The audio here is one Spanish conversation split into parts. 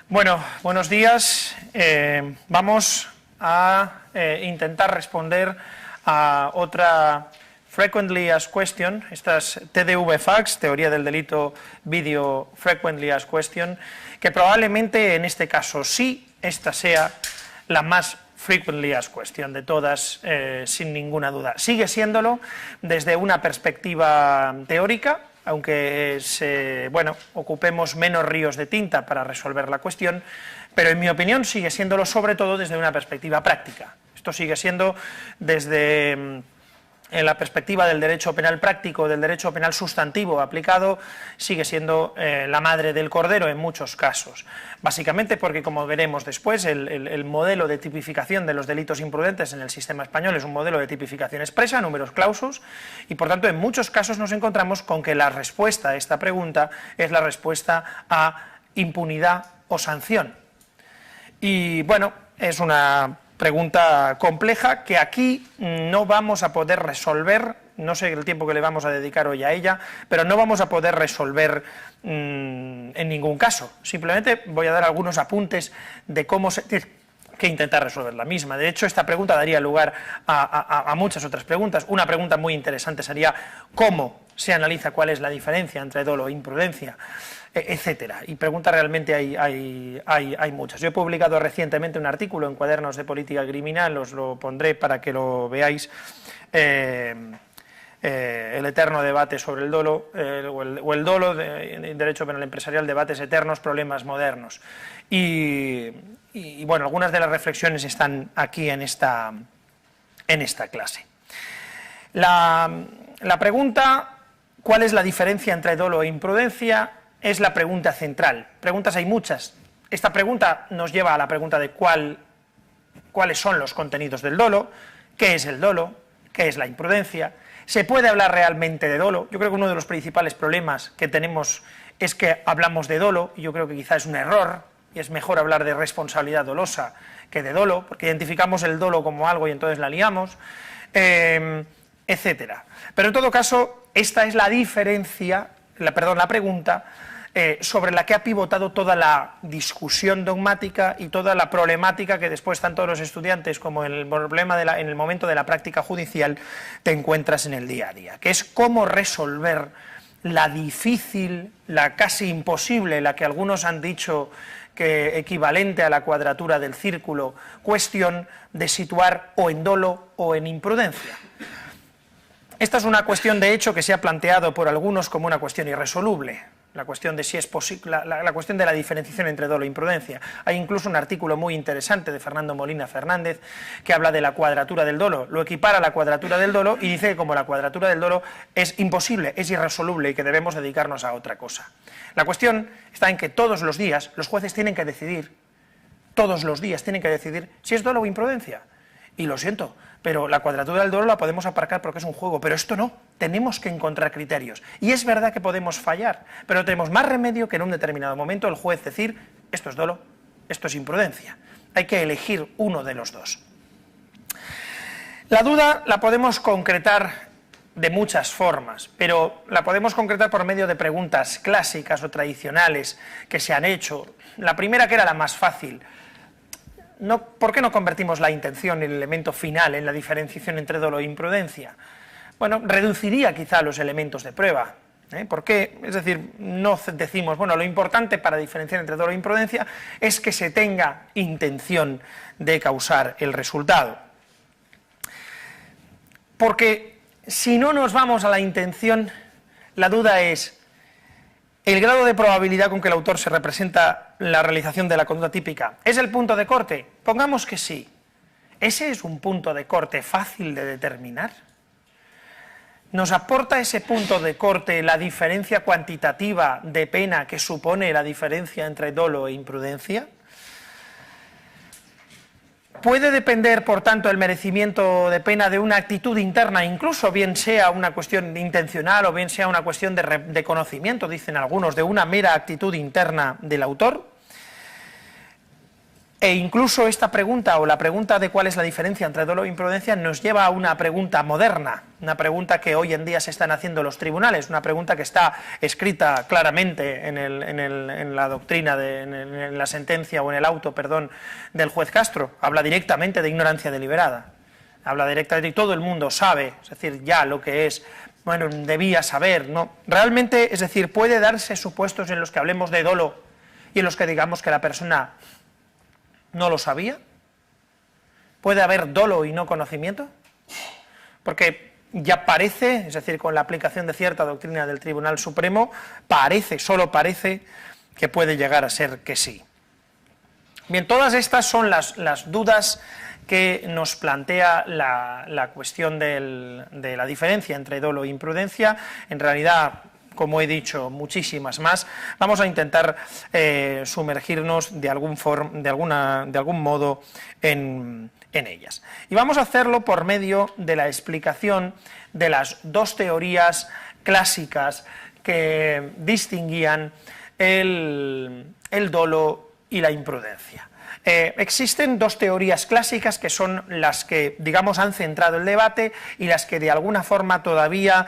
Bueno, buenos días. Vamos a intentar responder a otra Frequently Asked Question, estas TDV-FAQs, Teoría del Delito Video Frequently Asked Question, que probablemente en este caso sí, esta sea la más Frequently Asked Question de todas, sin ninguna duda. Sigue siéndolo desde una perspectiva teórica, aunque ocupemos menos ríos de tinta para resolver la cuestión, pero en mi opinión sigue siéndolo sobre todo desde una perspectiva práctica. Esto sigue siendo desde la perspectiva del derecho penal práctico, del derecho penal sustantivo aplicado, sigue siendo la madre del cordero en muchos casos. Básicamente porque, como veremos después, el modelo de tipificación de los delitos imprudentes en el sistema español es un modelo de tipificación expresa, numerus clausus, y por tanto en muchos casos nos encontramos con que la respuesta a esta pregunta es la respuesta a impunidad o sanción. Y bueno, es una pregunta compleja que aquí no vamos a poder resolver, no sé el tiempo que le vamos a dedicar hoy a ella, pero no vamos a poder resolver en ningún caso. Simplemente voy a dar algunos apuntes de cómo se tiene que intentar resolver la misma. De hecho, esta pregunta daría lugar a muchas otras preguntas. Una pregunta muy interesante sería cómo se analiza cuál es la diferencia entre dolo e imprudencia, etcétera. Y preguntas realmente hay muchas. Yo he publicado recientemente un artículo en Cuadernos de Política Criminal, os lo pondré para que lo veáis, el eterno debate sobre el dolo, o el dolo en derecho penal empresarial, debates eternos, problemas modernos. Y bueno, algunas de las reflexiones están aquí en esta clase. La pregunta, ¿cuál es la diferencia entre dolo e imprudencia?, es la pregunta central. Preguntas hay muchas. Esta pregunta nos lleva a la pregunta de cuáles son los contenidos del dolo, qué es el dolo, qué es la imprudencia. ¿Se puede hablar realmente de dolo? Yo creo que uno de los principales problemas que tenemos es que hablamos de dolo, y yo creo que quizá es un error, y es mejor hablar de responsabilidad dolosa que de dolo, porque identificamos el dolo como algo y entonces la liamos, etcétera. Pero en todo caso, esta es la diferencia, la pregunta sobre la que ha pivotado toda la discusión dogmática y toda la problemática que después tanto los estudiantes como en el momento de la práctica judicial te encuentras en el día a día, que es cómo resolver la difícil, la casi imposible, la que algunos han dicho que equivalente a la cuadratura del círculo, cuestión de situar o en dolo o en imprudencia. Esta es una cuestión de hecho que se ha planteado por algunos como una cuestión irresoluble. La cuestión de si es posible, la cuestión de la diferenciación entre dolo e imprudencia. Hay incluso un artículo muy interesante de Fernando Molina Fernández que habla de la cuadratura del dolo, lo equipara a la cuadratura del dolo y dice que como la cuadratura del dolo es imposible, es irresoluble y que debemos dedicarnos a otra cosa. La cuestión está en que todos los días los jueces tienen que decidir, si es dolo o imprudencia. Y lo siento, pero la cuadratura del dolo la podemos aparcar porque es un juego, pero esto no, tenemos que encontrar criterios. Y es verdad que podemos fallar, pero tenemos más remedio que en un determinado momento el juez decir, esto es dolo, esto es imprudencia. Hay que elegir uno de los dos. La duda la podemos concretar de muchas formas, pero la podemos concretar por medio de preguntas clásicas o tradicionales que se han hecho. La primera, que era la más fácil, ¿por qué no convertimos la intención, el elemento final, en la diferenciación entre dolo e imprudencia? Bueno, reduciría quizá los elementos de prueba. ¿Por qué? Es decir, no decimos, bueno, lo importante para diferenciar entre dolo e imprudencia es que se tenga intención de causar el resultado. Porque si no nos vamos a la intención, la duda es el grado de probabilidad con que el autor se representa la realización de la conducta típica. ¿Es el punto de corte? Pongamos que sí. ¿Ese es un punto de corte fácil de determinar? ¿Nos aporta ese punto de corte la diferencia cuantitativa de pena que supone la diferencia entre dolo e imprudencia? ¿Puede depender, por tanto, el merecimiento de pena de una actitud interna, incluso bien sea una cuestión intencional o bien sea una cuestión de conocimiento, dicen algunos, de una mera actitud interna del autor? E incluso esta pregunta, o la pregunta de cuál es la diferencia entre dolo e imprudencia, nos lleva a una pregunta moderna, una pregunta que hoy en día se están haciendo los tribunales, una pregunta que está escrita claramente en la doctrina, en la sentencia o en el auto, perdón, del juez Castro. Habla directamente de ignorancia deliberada, habla directamente, y todo el mundo sabe, es decir, ya lo que es, bueno, debía saber, ¿no? Realmente, es decir, puede darse supuestos en los que hablemos de dolo y en los que digamos que la persona no lo sabía. ¿Puede haber dolo y no conocimiento? Porque ya parece, es decir, con la aplicación de cierta doctrina del Tribunal Supremo, parece, solo parece, que puede llegar a ser que sí. Bien, todas estas son las dudas que nos plantea la cuestión de la diferencia entre dolo e imprudencia. En realidad, como he dicho, muchísimas más. Vamos a intentar sumergirnos de algún modo en ellas. Y vamos a hacerlo por medio de la explicación de las dos teorías clásicas que distinguían el dolo y la imprudencia. Existen dos teorías clásicas que son las que, digamos, han centrado el debate y las que de alguna forma todavía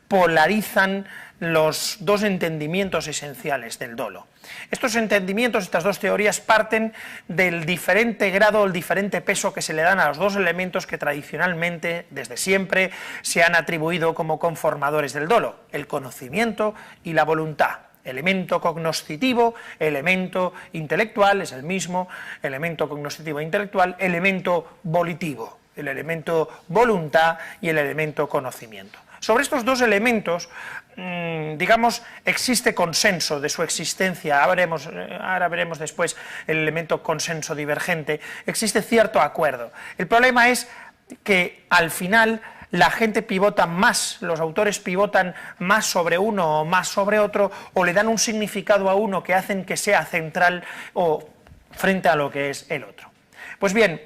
polarizan los dos entendimientos esenciales del dolo. Estos entendimientos, estas dos teorías, parten del diferente grado, el diferente peso que se le dan a los dos elementos que tradicionalmente, desde siempre, se han atribuido como conformadores del dolo: el conocimiento y la voluntad. Elemento cognoscitivo, elemento intelectual, es el mismo, elemento cognoscitivo e intelectual, elemento volitivo, el elemento voluntad y el elemento conocimiento. Sobre estos dos elementos, digamos, existe consenso de su existencia. Ahora veremos después el elemento consenso divergente. Existe cierto acuerdo. El problema es que al final la gente pivota más, los autores pivotan más sobre uno o más sobre otro, o le dan un significado a uno que hacen que sea central o frente a lo que es el otro. Pues bien,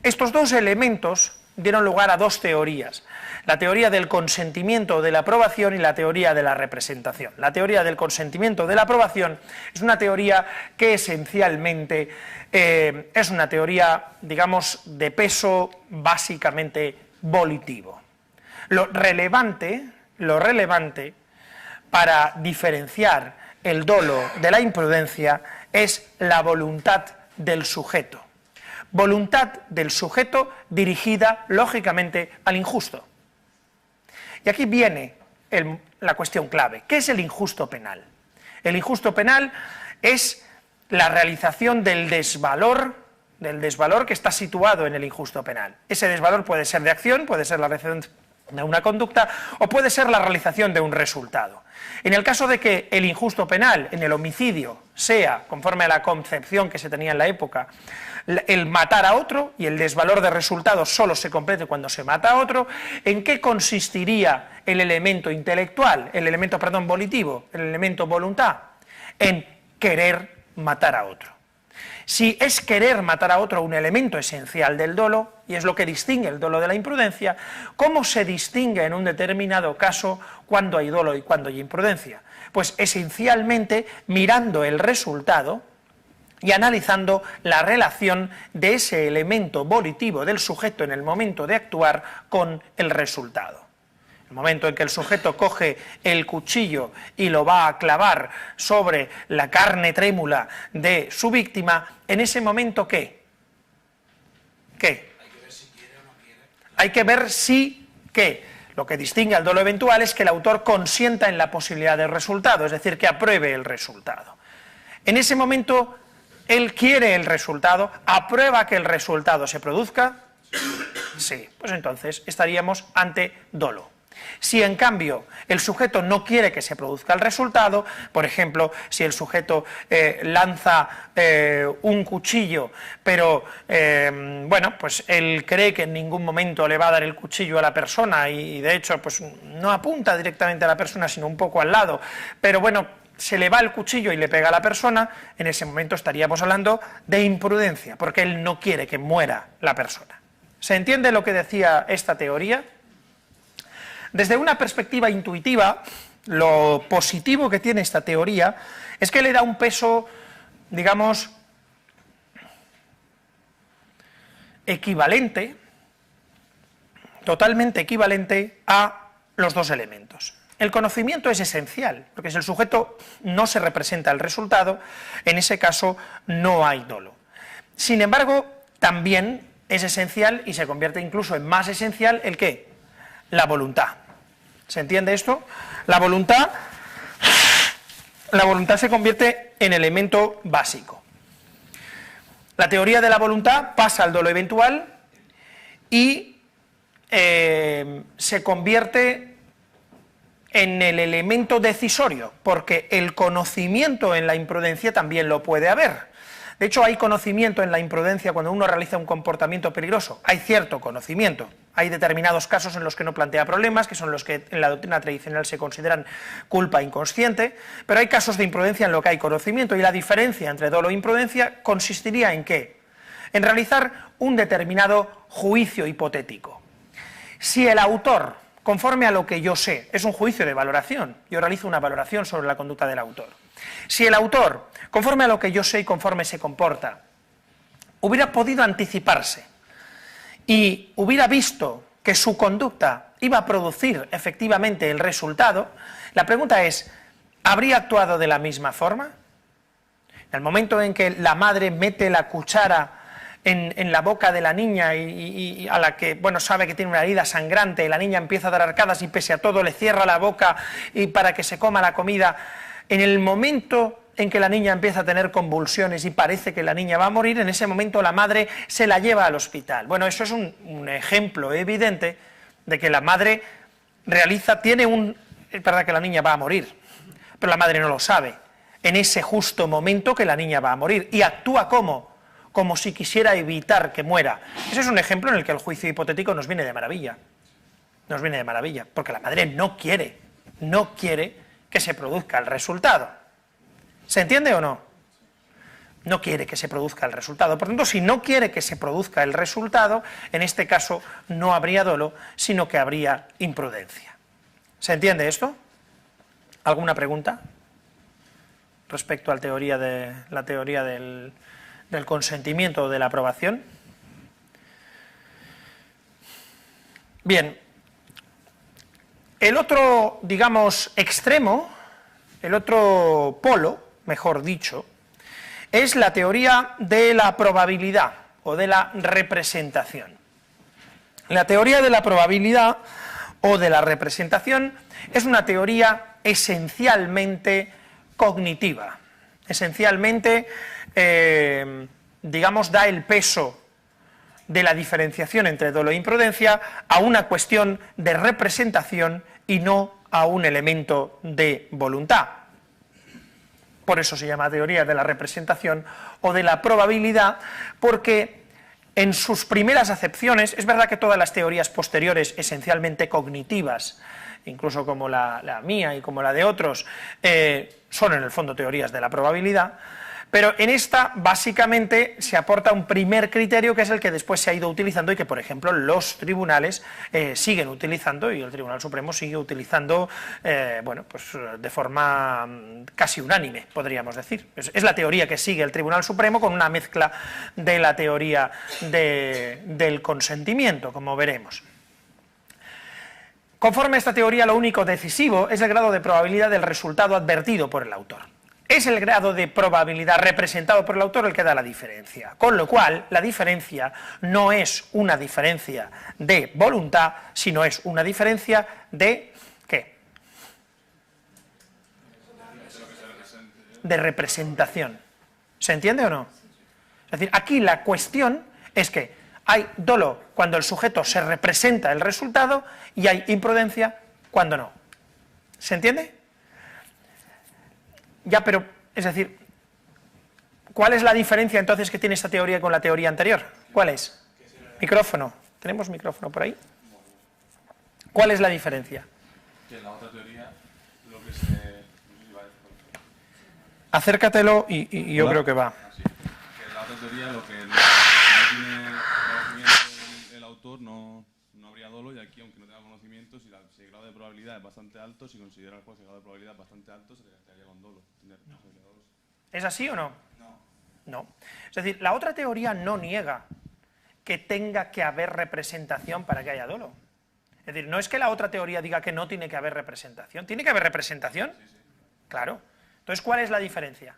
estos dos elementos dieron lugar a dos teorías: la teoría del consentimiento o de la aprobación y la teoría de la representación. La teoría del consentimiento o de la aprobación es una teoría que esencialmente es una teoría, digamos, de peso básicamente volitivo. Lo relevante para diferenciar el dolo de la imprudencia es la voluntad del sujeto. Voluntad del sujeto dirigida, lógicamente, al injusto. Y aquí viene la cuestión clave. ¿Qué es el injusto penal? El injusto penal es la realización del desvalor que está situado en el injusto penal. Ese desvalor puede ser de acción, puede ser la realización de una conducta, o puede ser la realización de un resultado. En el caso de que el injusto penal en el homicidio sea, conforme a la concepción que se tenía en la época, el matar a otro, y el desvalor de resultado solo se complete cuando se mata a otro, ¿en qué consistiría el elemento intelectual, el elemento, perdón, volitivo, el elemento voluntad? En querer matar a otro. Si es querer matar a otro un elemento esencial del dolo, y es lo que distingue el dolo de la imprudencia, ¿cómo se distingue en un determinado caso cuando hay dolo y cuando hay imprudencia? Pues esencialmente mirando el resultado y analizando la relación de ese elemento volitivo del sujeto en el momento de actuar con el resultado. El momento en que el sujeto coge el cuchillo y lo va a clavar sobre la carne trémula de su víctima, en ese momento, ¿qué? ¿Qué? Hay que ver si quiere o no quiere. Hay que ver si, ¿qué? Lo que distingue al dolo eventual es que el autor consienta en la posibilidad del resultado, es decir, que apruebe el resultado. En ese momento, él quiere el resultado, aprueba que el resultado se produzca. Sí, pues entonces estaríamos ante dolo. Si en cambio el sujeto no quiere que se produzca el resultado, por ejemplo, si el sujeto lanza un cuchillo, pero bueno, pues él cree que en ningún momento le va a dar el cuchillo a la persona y de hecho pues no apunta directamente a la persona sino un poco al lado, pero bueno, se le va el cuchillo y le pega a la persona, en ese momento estaríamos hablando de imprudencia, porque él no quiere que muera la persona. ¿Se entiende lo que decía esta teoría? Desde una perspectiva intuitiva, lo positivo que tiene esta teoría es que le da un peso, digamos, equivalente, totalmente equivalente a los dos elementos. El conocimiento es esencial, porque si el sujeto no se representa el resultado, en ese caso no hay dolo. Sin embargo, también es esencial y se convierte incluso en más esencial el ¿qué? La voluntad. ¿Se entiende esto? La voluntad se convierte en elemento básico. La teoría de la voluntad pasa al dolo eventual y se convierte en el elemento decisorio, porque el conocimiento en la imprudencia también lo puede haber. De hecho, hay conocimiento en la imprudencia cuando uno realiza un comportamiento peligroso. Hay cierto conocimiento. Hay determinados casos en los que no plantea problemas, que son los que en la doctrina tradicional se consideran culpa inconsciente, pero hay casos de imprudencia en los que hay conocimiento, y la diferencia entre dolo e imprudencia consistiría en ¿qué? En realizar un determinado juicio hipotético. Si el autor, conforme a lo que yo sé, es un juicio de valoración, yo realizo una valoración sobre la conducta del autor. Si el autor, conforme a lo que yo sé y conforme se comporta, hubiera podido anticiparse y hubiera visto que su conducta iba a producir efectivamente el resultado, la pregunta es, ¿habría actuado de la misma forma? En el momento en que la madre mete la cuchara en la boca de la niña y a la que, bueno, sabe que tiene una herida sangrante, y la niña empieza a dar arcadas y pese a todo le cierra la boca y para que se coma la comida, en el momento en que la niña empieza a tener convulsiones y parece que la niña va a morir, en ese momento la madre se la lleva al hospital. Bueno, eso es un ejemplo evidente de que la madre es verdad que la niña va a morir, pero la madre no lo sabe, en ese justo momento que la niña va a morir, y actúa como si quisiera evitar que muera. Ese es un ejemplo en el que el juicio hipotético nos viene de maravilla, porque la madre no quiere que se produzca el resultado. ¿Se entiende o no? No quiere que se produzca el resultado. Por tanto, si no quiere que se produzca el resultado, en este caso no habría dolo, sino que habría imprudencia. ¿Se entiende esto? ¿Alguna pregunta respecto a la teoría del consentimiento o de la aprobación? Bien. El otro, digamos, extremo, el otro polo, mejor dicho, es la teoría de la probabilidad o de la representación. La teoría de la probabilidad o de la representación es una teoría esencialmente cognitiva, esencialmente, digamos, da el peso de la diferenciación entre dolo e imprudencia a una cuestión de representación y no a un elemento de voluntad. Por eso se llama teoría de la representación o de la probabilidad, porque en sus primeras acepciones, es verdad que todas las teorías posteriores, esencialmente cognitivas, incluso como la mía y como la de otros, son en el fondo teorías de la probabilidad, pero en esta básicamente se aporta un primer criterio que es el que después se ha ido utilizando y que, por ejemplo, los tribunales siguen utilizando, y el Tribunal Supremo sigue utilizando, bueno, pues de forma casi unánime, podríamos decir. Es la teoría que sigue el Tribunal Supremo, con una mezcla de la teoría del consentimiento, como veremos. Conforme a esta teoría, lo único decisivo es el grado de probabilidad del resultado advertido por el autor. Es el grado de probabilidad representado por el autor el que da la diferencia, con lo cual la diferencia no es una diferencia de voluntad, sino es una diferencia de ¿qué? De representación. ¿Se entiende o no? Es decir, aquí la cuestión es que hay dolo cuando el sujeto se representa el resultado y hay imprudencia cuando no. ¿Se entiende? Ya, pero, es decir, ¿cuál es la diferencia entonces que tiene esta teoría con la teoría anterior? ¿Cuál es? Micrófono. ¿Tenemos micrófono por ahí? ¿Cuál es la diferencia? Que en la otra teoría lo que se... Acércatelo y yo creo que va. Sí. Que en la otra teoría lo que no tiene conocimiento el autor no habría dolo, y aquí, aunque no tenga conocimiento, si el grado de probabilidad es bastante alto, si considera el juez el grado de probabilidad bastante alto, se le daría con dolo. ¿Es así o no? No. No. Es decir, la otra teoría no niega que tenga que haber representación para que haya dolo. Es decir, no es que la otra teoría diga que no tiene que haber representación. ¿Tiene que haber representación? Sí, sí. Claro. Entonces, ¿cuál es la diferencia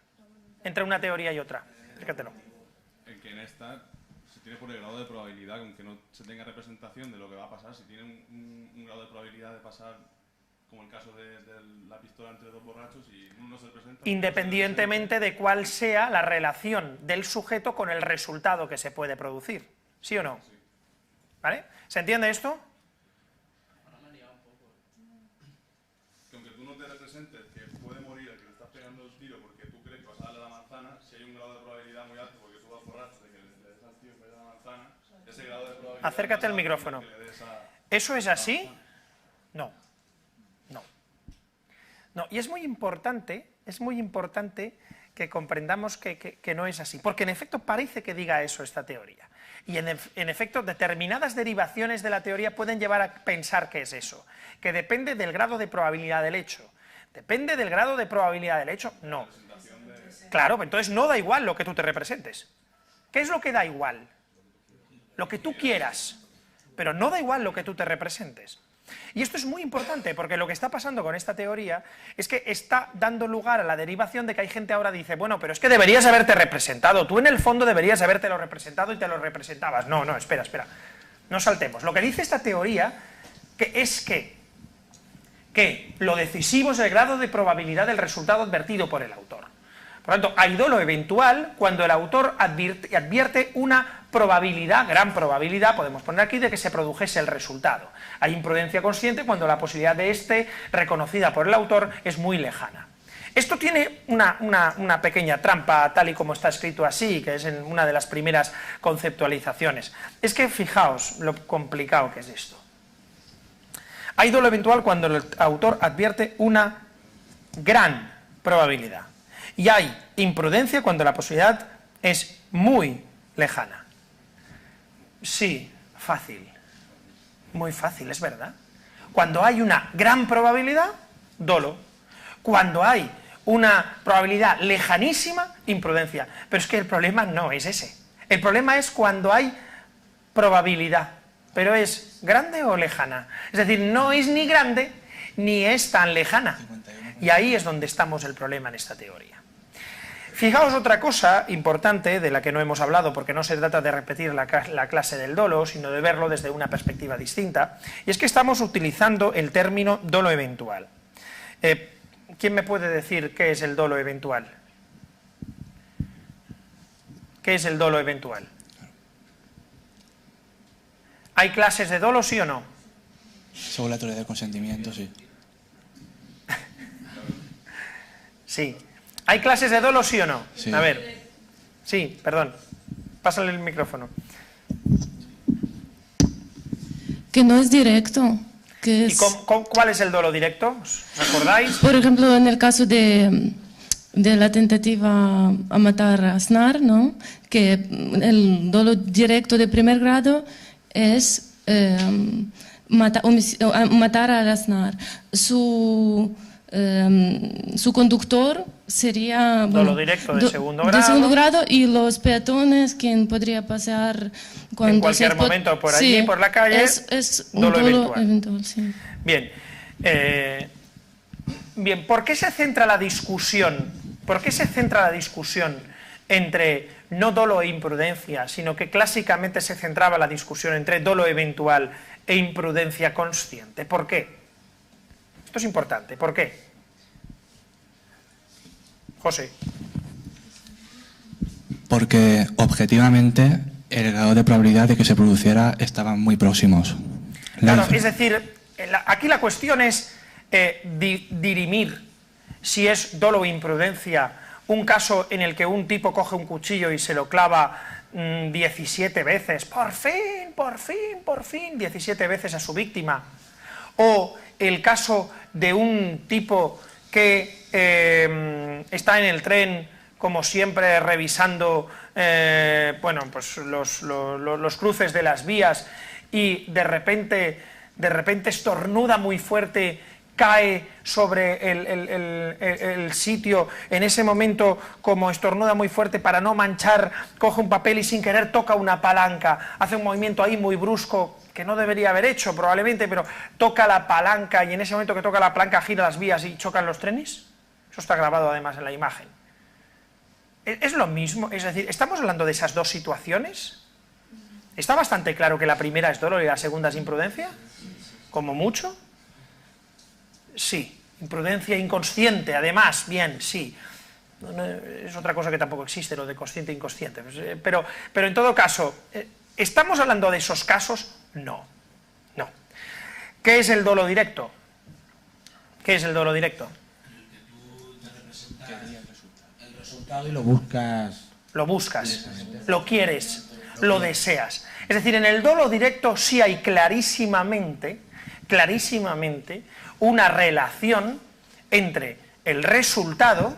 entre una teoría y otra? Fíjatelo. En que en esta se tiene por el grado de probabilidad, aunque no se tenga representación de lo que va a pasar, si tiene un grado de probabilidad de pasar, como el caso de la pistola entre dos borrachos, y uno se presenta... Independientemente de cuál sea la relación del sujeto con el resultado que se puede producir. ¿Sí o no? Sí. ¿Vale? ¿Se entiende esto? Que aunque tú no te representes que puede morir el que le estás pegando el tiro porque tú crees que vas a darle la manzana, si hay un grado de probabilidad muy alto porque tú vas borracho de que le des al tío que le dé la manzana, ese grado de probabilidad... Acércate al micrófono. ¿Eso es así? No. No. No. Y es muy importante que comprendamos que no es así, porque en efecto parece que diga eso esta teoría. Y en efecto determinadas derivaciones de la teoría pueden llevar a pensar que es eso, que depende del grado de probabilidad del hecho. ¿Depende del grado de probabilidad del hecho? No. Claro, entonces no da igual lo que tú te representes. ¿Qué es lo que da igual? Lo que tú quieras, pero no da igual lo que tú te representes. Y esto es muy importante, porque lo que está pasando con esta teoría es que está dando lugar a la derivación de que hay gente ahora que dice, bueno, pero es que deberías haberte representado, tú en el fondo deberías habértelo representado y te lo representabas. No, no, espera, no saltemos. Lo que dice esta teoría es que lo decisivo es el grado de probabilidad del resultado advertido por el autor. Por lo tanto, hay dolo eventual cuando el autor advierte una probabilidad, gran probabilidad, podemos poner aquí, de que se produjese el resultado. Hay imprudencia consciente cuando la posibilidad de este, reconocida por el autor, es muy lejana. Esto tiene una pequeña trampa, tal y como está escrito así, que es en una de las primeras conceptualizaciones. Es que fijaos lo complicado que es esto. Hay dolo eventual cuando el autor advierte una gran probabilidad. Y hay imprudencia cuando la posibilidad es muy lejana. Sí, fácil. Muy fácil, es verdad. Cuando hay una gran probabilidad, dolo. Cuando hay una probabilidad lejanísima, imprudencia. Pero es que el problema no es ese. El problema es cuando hay probabilidad. Pero ¿es grande o lejana? Es decir, no es ni grande ni es tan lejana. Y ahí es donde estamos el problema en esta teoría. Fijaos otra cosa importante de la que no hemos hablado, porque no se trata de repetir la clase del dolo, sino de verlo desde una perspectiva distinta, y es que estamos utilizando el término dolo eventual. ¿Quién me puede decir qué es el dolo eventual? ¿Qué es el dolo eventual? ¿Hay clases de dolo, sí o no? Según la teoría del consentimiento, sí. Sí. ¿Hay clases de dolo, sí o no? Sí. A ver. Sí, perdón. Pásale el micrófono. Que no es directo. Que es... ¿Y cuál es el dolo directo? ¿Os acordáis? Por ejemplo, en el caso de la tentativa a matar a Aznar, ¿no? Que el dolo directo de primer grado es matar a Aznar. Su conductor sería dolo directo de segundo grado. De segundo grado, y los peatones, quien podría pasar cuando en cualquier momento por allí, sí, por la calle, es dolo eventual, sí. Bien. Bien, ¿por qué se centra la discusión? ¿Por qué se centra la discusión entre no dolo e imprudencia, sino que clásicamente se centraba la discusión entre dolo eventual e imprudencia consciente? ¿Por qué? Esto es importante. ¿Por qué? José. Porque objetivamente el grado de probabilidad de que se produciera estaban muy próximos. Claro, es decir, aquí la cuestión es dirimir si es dolo o imprudencia un caso en el que un tipo coge un cuchillo y se lo clava 17 veces, por fin, 17 veces a su víctima, o el caso de un tipo que está en el tren, como siempre, revisando bueno, pues los cruces de las vías, y de repente estornuda muy fuerte cae sobre el sitio, en ese momento, como estornuda muy fuerte para no manchar, coge un papel y sin querer toca una palanca, hace un movimiento ahí muy brusco, que no debería haber hecho probablemente, pero toca la palanca y en ese momento que toca la palanca gira las vías y chocan los trenes? Eso está grabado además en la imagen. ¿Es lo mismo? Es decir, ¿estamos hablando de esas dos situaciones? ¿Está bastante claro que la primera es dolo y la segunda es imprudencia? ¿Como mucho? Sí. Imprudencia inconsciente, además, bien, sí. Es otra cosa que tampoco existe, lo de consciente e inconsciente. Pero en todo caso, ¿estamos hablando de esos casos? No. No. ¿Qué es el dolo directo? ¿Qué es el dolo directo? El resultado y lo buscas. Lo buscas, lo quieres, lo deseas. Es decir, en el dolo directo sí hay clarísimamente una relación entre el resultado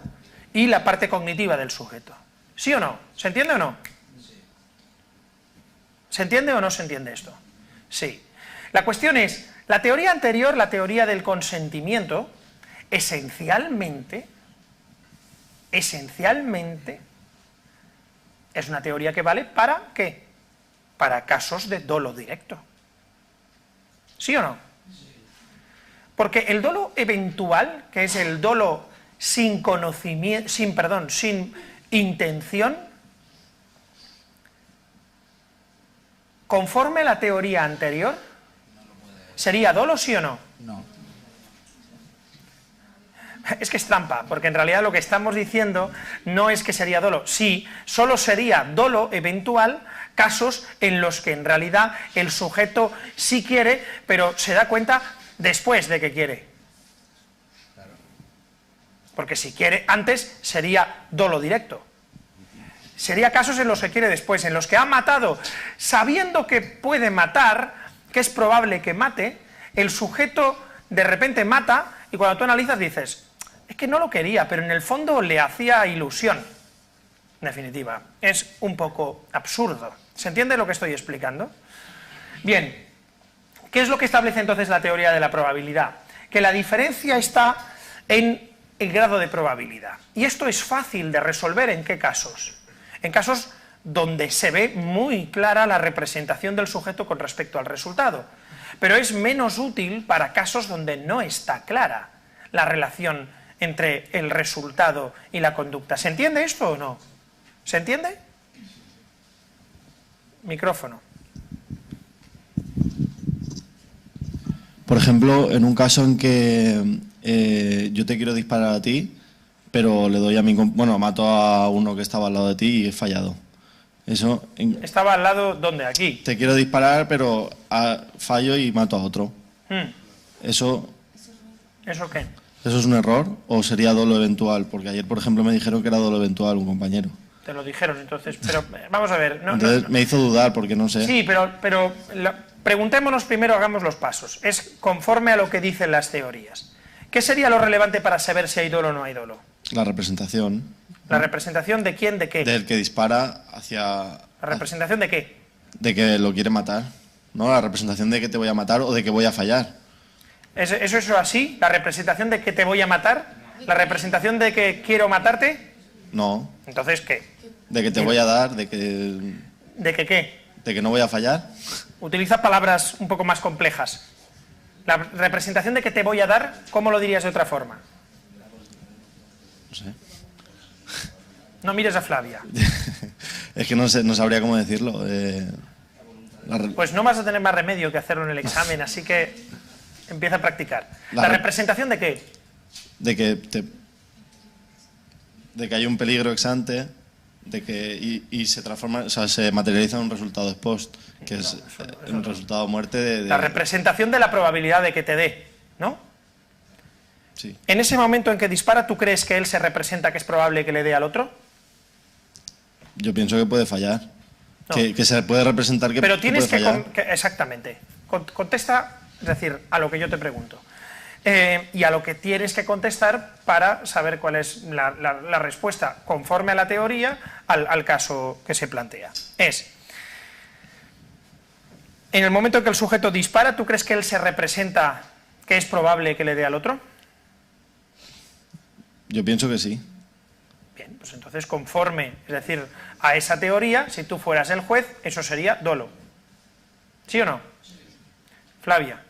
y la parte cognitiva del sujeto. ¿Sí o no? ¿Se entiende o no? ¿Se entiende o no se entiende esto? Sí. La cuestión es, la teoría anterior, la teoría del consentimiento, esencialmente, es una teoría que vale para ¿qué? Para casos de dolo directo. ¿Sí o no? Porque el dolo eventual, que es el dolo sin conocimiento, sin intención, conforme a la teoría anterior, ¿sería dolo, sí o no? No. Es que es trampa, porque en realidad lo que estamos diciendo no es que sería dolo. Sí, solo sería dolo eventual casos en los que en realidad el sujeto sí quiere, pero se da cuenta después de que quiere. Porque si quiere antes sería dolo directo. Sería casos en los que quiere después, en los que ha matado sabiendo que puede matar, que es probable que mate, el sujeto de repente mata y cuando tú analizas dices, es que no lo quería, pero en el fondo le hacía ilusión. En definitiva, es un poco absurdo. ¿Se entiende lo que estoy explicando? Bien, ¿qué es lo que establece entonces la teoría de la probabilidad? Que la diferencia está en el grado de probabilidad. Y esto es fácil de resolver, ¿en qué casos? En casos donde se ve muy clara la representación del sujeto con respecto al resultado. Pero es menos útil para casos donde no está clara la relación entre el resultado y la conducta. ¿Se entiende esto o no? ¿Se entiende? Micrófono. Por ejemplo, en un caso en que yo te quiero disparar a ti, pero le doy a bueno, mato a uno que estaba al lado de ti y he fallado. Eso. ¿Estaba al lado dónde? Aquí. Te quiero disparar, pero fallo y mato a otro. Eso. ¿Eso qué? ¿Eso es un error o sería dolo eventual? Porque ayer, por ejemplo, me dijeron que era dolo eventual un compañero. Te lo dijeron, entonces, pero vamos a ver. Entonces me hizo dudar porque no sé. Sí, pero preguntémonos primero, hagamos los pasos. Es conforme a lo que dicen las teorías. ¿Qué sería lo relevante para saber si hay dolo o no hay dolo? La representación. ¿La representación de quién, de qué? Del que dispara hacia... ¿La representación de qué? De que lo quiere matar. ¿No? La representación de que te voy a matar o de que voy a fallar. ¿Eso es así? ¿La representación de que te voy a matar? ¿La representación de que quiero matarte? No. Entonces, ¿qué? De que te voy a dar, de que... ¿De que qué? De que no voy a fallar. Utiliza palabras un poco más complejas. La representación de que te voy a dar, ¿cómo lo dirías de otra forma? No sé. No mires a Flavia. Es que no sé, no sabría cómo decirlo. Pues no vas a tener más remedio que hacerlo en el examen, así que empieza a practicar. ¿La representación de qué? De que hay un peligro ex ante, de que y se transforma, o sea, se materializa en un resultado ex post, que es un resultado de muerte La representación de la probabilidad de que te dé, ¿no? Sí. En ese momento en que dispara, ¿tú crees que él se representa que es probable que le dé al otro? Yo pienso que puede fallar. No. Que se puede representar que Pero tienes puede fallar. exactamente. Contesta, es decir, a lo que yo te pregunto. Y a lo que tienes que contestar para saber cuál es la respuesta conforme a la teoría al caso que se plantea. Es, en el momento en que el sujeto dispara, ¿tú crees que él se representa ¿Que es probable que le dé al otro? Yo pienso que sí. Bien, pues entonces conforme, es decir, a esa teoría, si tú fueras el juez, eso sería dolo. ¿Sí o no? Flavia.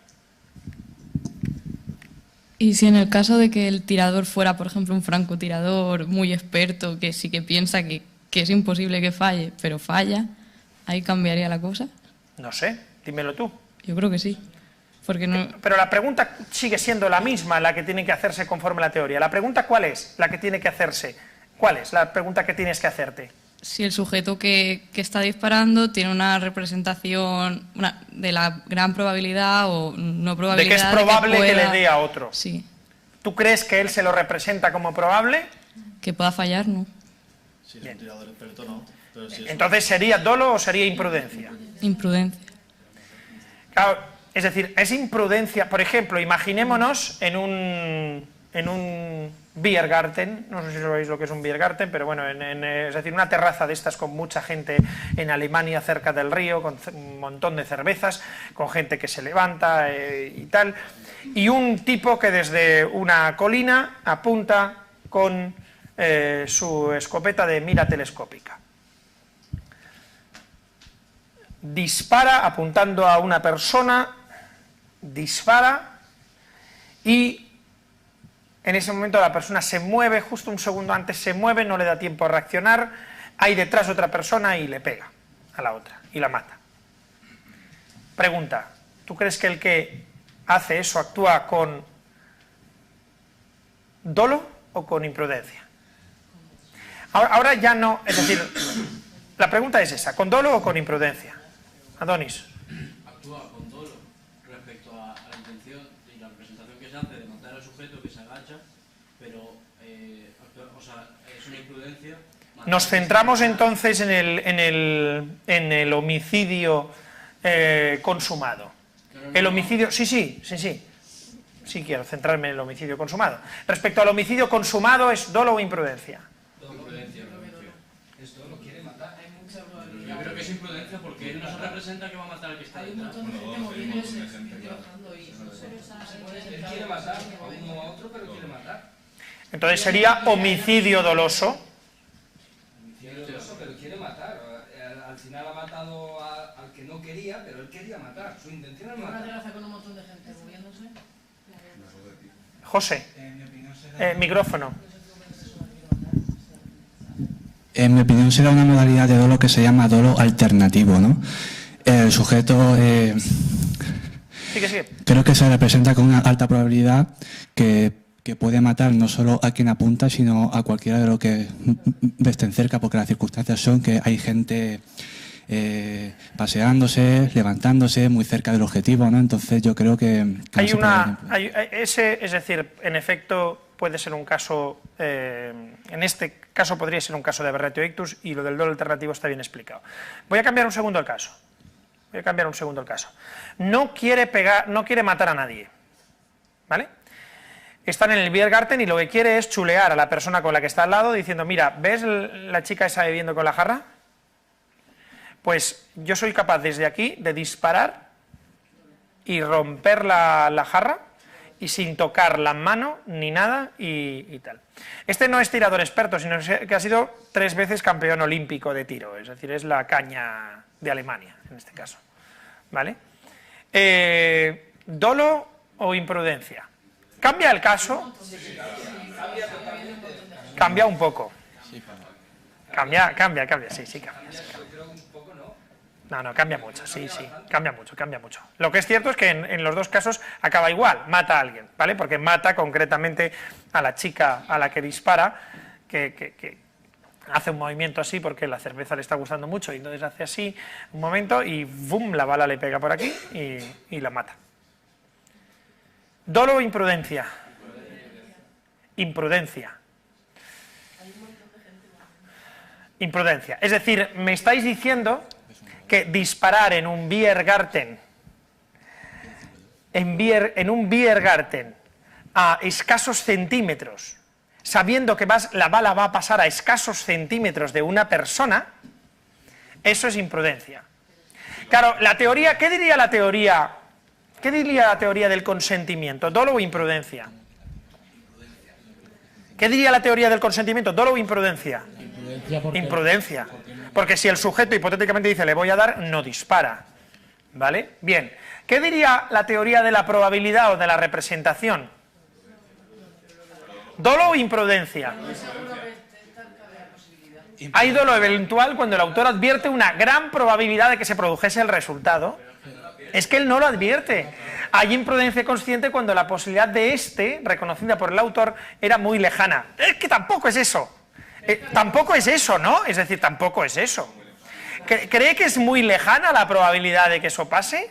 Y si en el caso de que el tirador fuera, por ejemplo, un francotirador muy experto, que sí que piensa que es imposible que falle, pero falla, ¿ahí cambiaría la cosa? No sé, dímelo tú. Yo creo que sí. Porque no... Pero la pregunta sigue siendo la misma, la que tiene que hacerse conforme a la teoría. ¿La pregunta cuál es? La que tiene que hacerse. ¿Cuál es la pregunta que tienes que hacerte? Si el sujeto que está disparando tiene una representación de la gran probabilidad o no probabilidad... De que es probable que le dé a otro. Sí. ¿Tú crees que él se lo representa como probable? Que pueda fallar, ¿no? Si es un tirador experto, no. Pero si es Entonces, ¿sería dolo o sería imprudencia? Imprudencia. Claro, es decir, es imprudencia. Por ejemplo, imaginémonos en un Biergarten, no sé si sabéis lo que es un Biergarten, pero bueno, es decir, una terraza de estas con mucha gente en Alemania cerca del río, con un montón de cervezas, con gente que se levanta y tal, y un tipo que desde una colina apunta con su escopeta de mira telescópica. Dispara apuntando a una persona, dispara y en ese momento la persona se mueve, justo un segundo antes se mueve, no le da tiempo a reaccionar, hay detrás otra persona y le pega a la otra y la mata. Pregunta, ¿tú crees que el que hace eso actúa con dolo o con imprudencia? Ahora ya no, es decir, la pregunta es esa, ¿con dolo o con imprudencia? Adonis. Actúa con dolo respecto a la intención y la representación que se hace de matar al sujeto que se agacha, pero es una imprudencia. Nos centramos entonces en el homicidio consumado. El homicidio, sí quiero centrarme en el homicidio consumado. Respecto al homicidio consumado, ¿es dolo o imprudencia? Imprudencia. Esto lo quiere matar. Yo creo que es imprudencia porque él no se representa que va a matar al que está detrás. Él quiere matar a uno o a otro, pero quiere matar. Entonces sería homicidio doloso. Pero quiere matar. Al final ha matado al que no quería, pero él quería matar. Su intención es matar. Con un montón de gente moviéndose. José, micrófono. En mi opinión será una modalidad de dolo que se llama dolo alternativo, ¿no? El sujeto Sigue. creo que se representa con una alta probabilidad que puede matar no solo a quien apunta, sino a cualquiera de los que estén cerca, porque las circunstancias son que hay gente paseándose, levantándose muy cerca del objetivo, ¿no? Entonces yo creo que es decir, en efecto puede ser un caso, en este caso podría ser un caso de aberratio ictus y lo del dolo alternativo está bien explicado. Voy a cambiar un segundo el caso. No quiere matar a nadie, ¿vale? Están en el Biergarten y lo que quiere es chulear a la persona con la que está al lado diciendo, mira, ¿ves la chica esa bebiendo con la jarra? Pues yo soy capaz desde aquí de disparar y romper la jarra y sin tocar la mano ni nada y tal. Este no es tirador experto, sino que ha sido 3 veces campeón olímpico de tiro, es decir, es la caña de Alemania en este caso, ¿vale? ¿Dolo o imprudencia? ¿Cambia el caso? Cambia un poco. Cambia, sí, cambia. No, cambia mucho, sí, cambia mucho. Lo que es cierto es que en los dos casos acaba igual, mata a alguien, ¿vale? Porque mata concretamente a la chica a la que dispara, que hace un movimiento así porque la cerveza le está gustando mucho y entonces hace así un momento y ¡bum!, la bala le pega por aquí y la mata. ¿Dolo o imprudencia? Imprudencia. Es decir, me estáis diciendo que disparar en un Biergarten, en un Biergarten a escasos centímetros, sabiendo que la bala va a pasar a escasos centímetros de una persona, eso es imprudencia. Claro, la teoría, ¿qué diría la teoría ¿Qué diría la teoría del consentimiento? ¿Dolo o imprudencia? ¿Qué diría la teoría del consentimiento? ¿Dolo o imprudencia? Imprudencia. Porque si el sujeto hipotéticamente dice le voy a dar, no dispara. ¿Vale? Bien. ¿Qué diría la teoría de la probabilidad o de la representación? ¿Dolo o imprudencia? Hay dolo eventual cuando el autor advierte una gran probabilidad de que se produjese el resultado. Es que él no lo advierte. Hay imprudencia consciente cuando la posibilidad de reconocida por el autor, era muy lejana. Es que tampoco es eso. Tampoco es eso, ¿no? Es decir, tampoco es eso. ¿Cree que es muy lejana la probabilidad de que eso pase?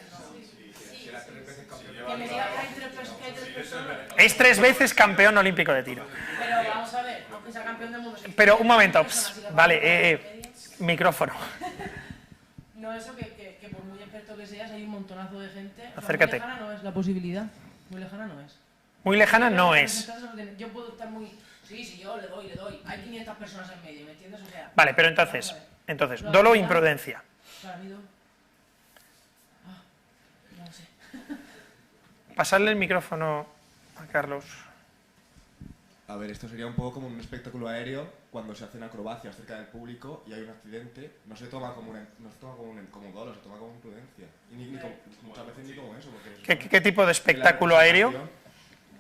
Es 3 veces campeón olímpico de tiro. Pero vamos a ver, aunque sea campeón del mundo... Pero un momento, vale, micrófono. No, eso que por muy experto que seas, hay un montonazo de gente... Acércate. Muy lejana no es la posibilidad. Muy lejana no es. Muy lejana no es. Yo puedo estar muy... Sí, yo le doy. Hay 500 personas en medio, ¿me entiendes? O sea... Vale, pero entonces, dolo o imprudencia. Para mí, no sé. Pasarle el micrófono a Carlos. A ver, esto sería un poco como un espectáculo aéreo cuando se hacen acrobacias cerca del público y hay un accidente. No se toma como como dolo, se toma como imprudencia. Y muchas veces ni como eso. ¿Qué tipo de espectáculo aéreo?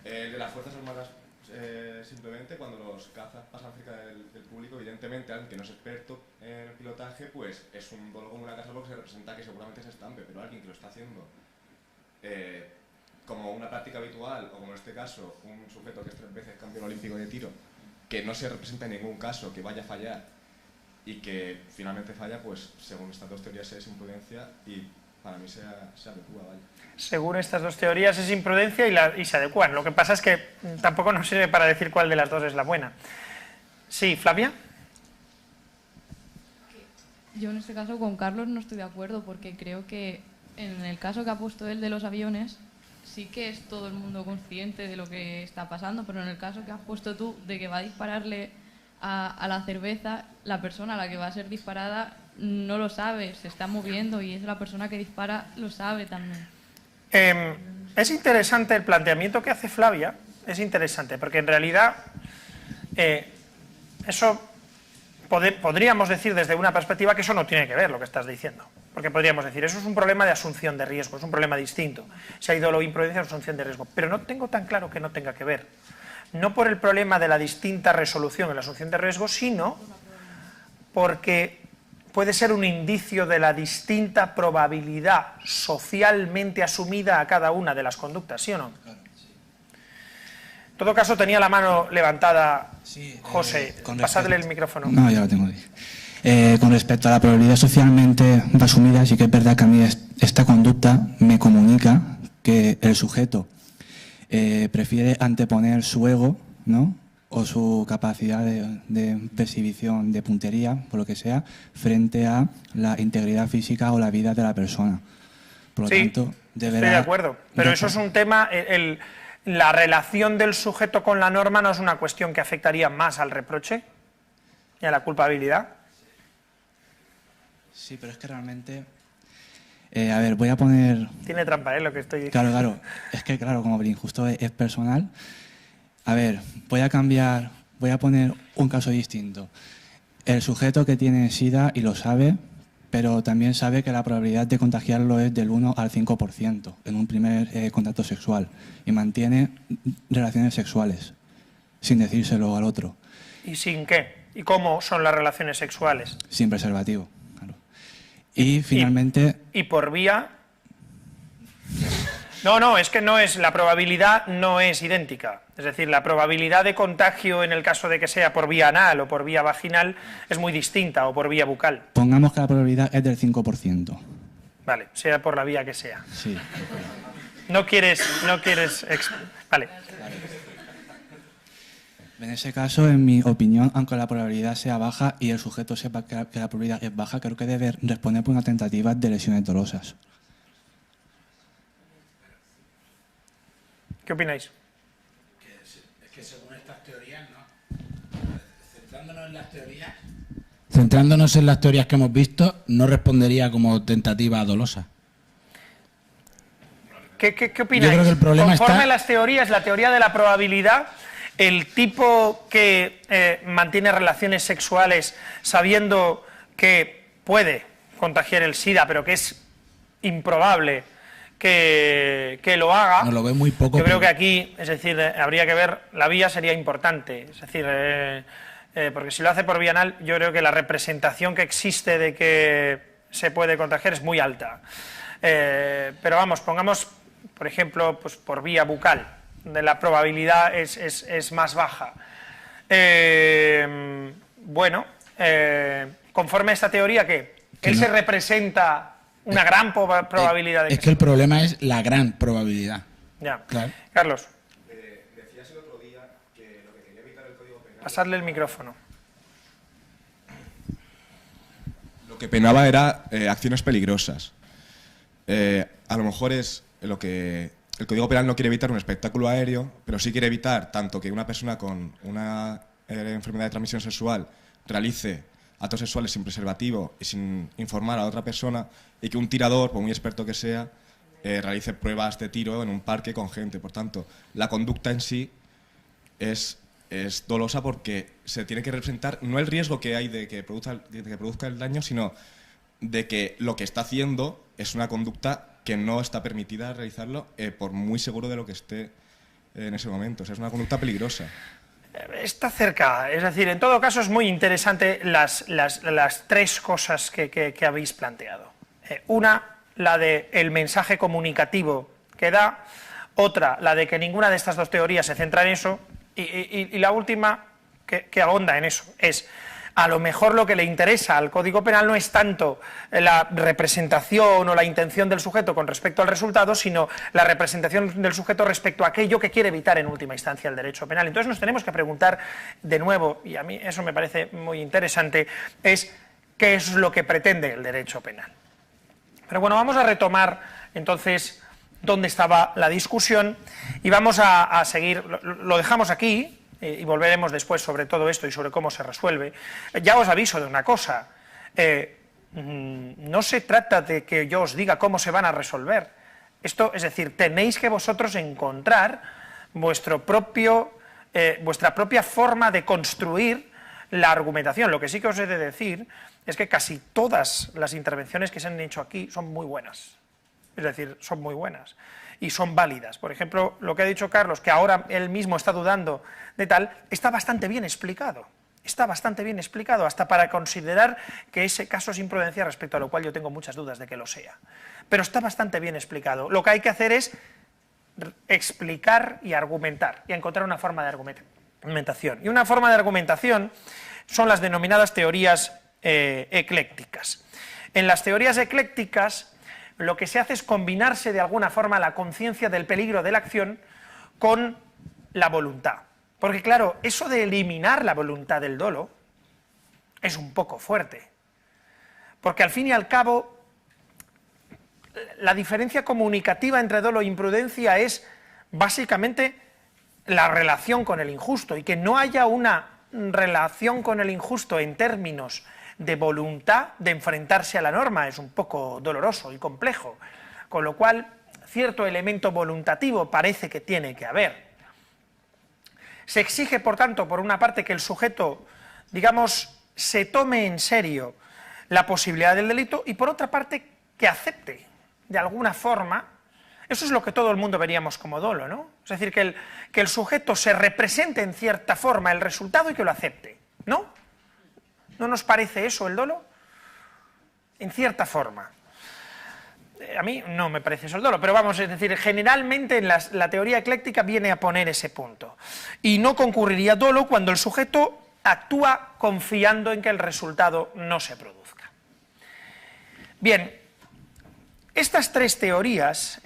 De las Fuerzas Armadas, simplemente cuando los cazas pasan cerca del público, evidentemente alguien que no es experto en el pilotaje, pues es un dolo como una casa porque se representa que seguramente se estampe, pero alguien que lo está haciendo como una práctica habitual, o como en este caso, un sujeto que es 3 veces campeón olímpico de tiro, que no se representa en ningún caso que vaya a fallar y que finalmente falla, pues según estas 2 teorías es imprudencia y para mí se adecua, vaya. Según estas 2 teorías es imprudencia y se adecuan. Lo que pasa es que tampoco nos sirve para decir cuál de las 2 es la buena. Sí, Flavia. Yo en este caso con Carlos no estoy de acuerdo porque creo que en el caso que ha puesto él de los aviones sí que es todo el mundo consciente de lo que está pasando, pero en el caso que has puesto tú de que va a dispararle a la cerveza, la persona a la que va a ser disparada no lo sabe, se está moviendo y es la persona que dispara lo sabe también. Es interesante el planteamiento que hace Flavia, es interesante, porque en realidad eso podríamos decir desde una perspectiva que eso no tiene que ver lo que estás diciendo. Porque podríamos decir, eso es un problema de asunción de riesgo, es un problema distinto. Si hay dolo o imprudencia, es asunción de riesgo. Pero no tengo tan claro que no tenga que ver. No por el problema de la distinta resolución en la asunción de riesgo, sino porque puede ser un indicio de la distinta probabilidad socialmente asumida a cada una de las conductas, ¿sí o no? En todo caso, tenía la mano levantada José. Pasadle el micrófono. No, ya lo tengo ahí. Con respecto a la probabilidad socialmente asumida, sí que es verdad que a mí esta conducta me comunica que el sujeto prefiere anteponer su ego, ¿no?, o su capacidad de exhibición, de puntería, por lo que sea, frente a la integridad física o la vida de la persona. Por lo tanto, deberá... Estoy de acuerdo, pero eso es un tema... La relación del sujeto con la norma no es una cuestión que afectaría más al reproche y a la culpabilidad. Sí, pero es que realmente... a ver, voy a poner... Tiene trampa, lo que estoy diciendo. Claro. Es que, claro, como el injusto es personal. A ver, voy a poner un caso distinto. El sujeto que tiene SIDA y lo sabe, pero también sabe que la probabilidad de contagiarlo es del 1 al 5% en un primer contacto sexual y mantiene relaciones sexuales sin decírselo al otro. ¿Y sin qué? ¿Y cómo son las relaciones sexuales? Sin preservativo, claro. Y finalmente... ¿Y por vía? No, es que no es, la probabilidad no es idéntica. Es decir, la probabilidad de contagio en el caso de que sea por vía anal o por vía vaginal es muy distinta, o por vía bucal. Pongamos que la probabilidad es del 5%. Vale, sea por la vía que sea. Sí. No quieres... Vale. En ese caso, en mi opinión, aunque la probabilidad sea baja y el sujeto sepa que la probabilidad es baja, creo que debe responder por una tentativa de lesiones dolosas. ¿Qué opináis? Es que según estas teorías, ¿no? Centrándonos en las teorías que hemos visto, no respondería como tentativa dolosa. ¿Qué opináis? Yo creo que el problema Conforme está... las teorías, la teoría de la probabilidad, el tipo que mantiene relaciones sexuales sabiendo que puede contagiar el SIDA, pero que es improbable que lo haga, No lo ve muy poco. yo creo pero- que aquí, es decir, habría que ver, la vía sería importante, es decir, porque si lo hace por vía anal, yo creo que la representación que existe de que se puede contagiar es muy alta. Pero vamos, pongamos, por ejemplo, pues por vía bucal, donde la probabilidad es más baja. Bueno, conforme a esta teoría, ¿qué? Que Él no. se representa una gran probabilidad de Es que el problema es la gran probabilidad. Ya. Claro. Carlos, Decías el otro día que lo que quería evitar el Código Penal... pasadle el micrófono. Lo que penaba era acciones peligrosas. A lo mejor es lo que... El Código Penal no quiere evitar un espectáculo aéreo, pero sí quiere evitar tanto que una persona con una enfermedad de transmisión sexual realice actos sexuales sin preservativo y sin informar a otra persona, y que un tirador, por muy experto que sea, realice pruebas de tiro en un parque con gente. Por tanto, la conducta en sí es dolosa porque se tiene que representar no el riesgo que hay de que produzca el daño, sino de que lo que está haciendo es una conducta que no está permitida realizarlo por muy seguro de lo que esté en ese momento. O sea, es una conducta peligrosa. Está cerca, es decir, en todo caso es muy interesante las tres cosas que habéis planteado. Una, la del mensaje comunicativo que da; otra, la de que ninguna de estas dos teorías se centra en eso; y la última, que ahonda en eso, es: a lo mejor lo que le interesa al Código Penal no es tanto la representación o la intención del sujeto con respecto al resultado, sino la representación del sujeto respecto a aquello que quiere evitar en última instancia el derecho penal. Entonces nos tenemos que preguntar de nuevo, y a mí eso me parece muy interesante, es qué es lo que pretende el derecho penal. Pero bueno, vamos a retomar entonces dónde estaba la discusión y vamos a seguir, lo dejamos aquí, y volveremos después sobre todo esto y sobre cómo se resuelve. Ya os aviso de una cosa, no se trata de que yo os diga cómo se van a resolver. Esto, es decir, tenéis que vosotros encontrar vuestra propia forma de construir la argumentación. Lo que sí que os he de decir es que casi todas las intervenciones que se han hecho aquí son muy buenas. Es decir, son muy buenas y son válidas. Por ejemplo, lo que ha dicho Carlos, que ahora él mismo está dudando de tal, está bastante bien explicado. Está bastante bien explicado, hasta para considerar que ese caso es imprudencia, respecto a lo cual yo tengo muchas dudas de que lo sea. Pero está bastante bien explicado. Lo que hay que hacer es explicar y argumentar, y encontrar una forma de argumentación. Y una forma de argumentación son las denominadas teorías eclécticas. En las teorías eclécticas, lo que se hace es combinarse de alguna forma la conciencia del peligro de la acción con la voluntad. Porque claro, eso de eliminar la voluntad del dolo es un poco fuerte. Porque al fin y al cabo, la diferencia comunicativa entre dolo e imprudencia es básicamente la relación con el injusto, y que no haya una relación con el injusto en términos de voluntad de enfrentarse a la norma es un poco doloroso y complejo, con lo cual cierto elemento voluntativo parece que tiene que haber. Se exige, por tanto, por una parte, que el sujeto, digamos, se tome en serio la posibilidad del delito, y por otra parte, que acepte de alguna forma. Eso es lo que todo el mundo veríamos como dolo, ¿no? Es decir, que el sujeto se represente en cierta forma el resultado y que lo acepte, ¿no? ¿No nos parece eso el dolo? En cierta forma. A mí no me parece eso el dolo, pero vamos, es decir, generalmente en la teoría ecléctica viene a poner ese punto. Y no concurriría dolo cuando el sujeto actúa confiando en que el resultado no se produzca. Bien, estas tres teorías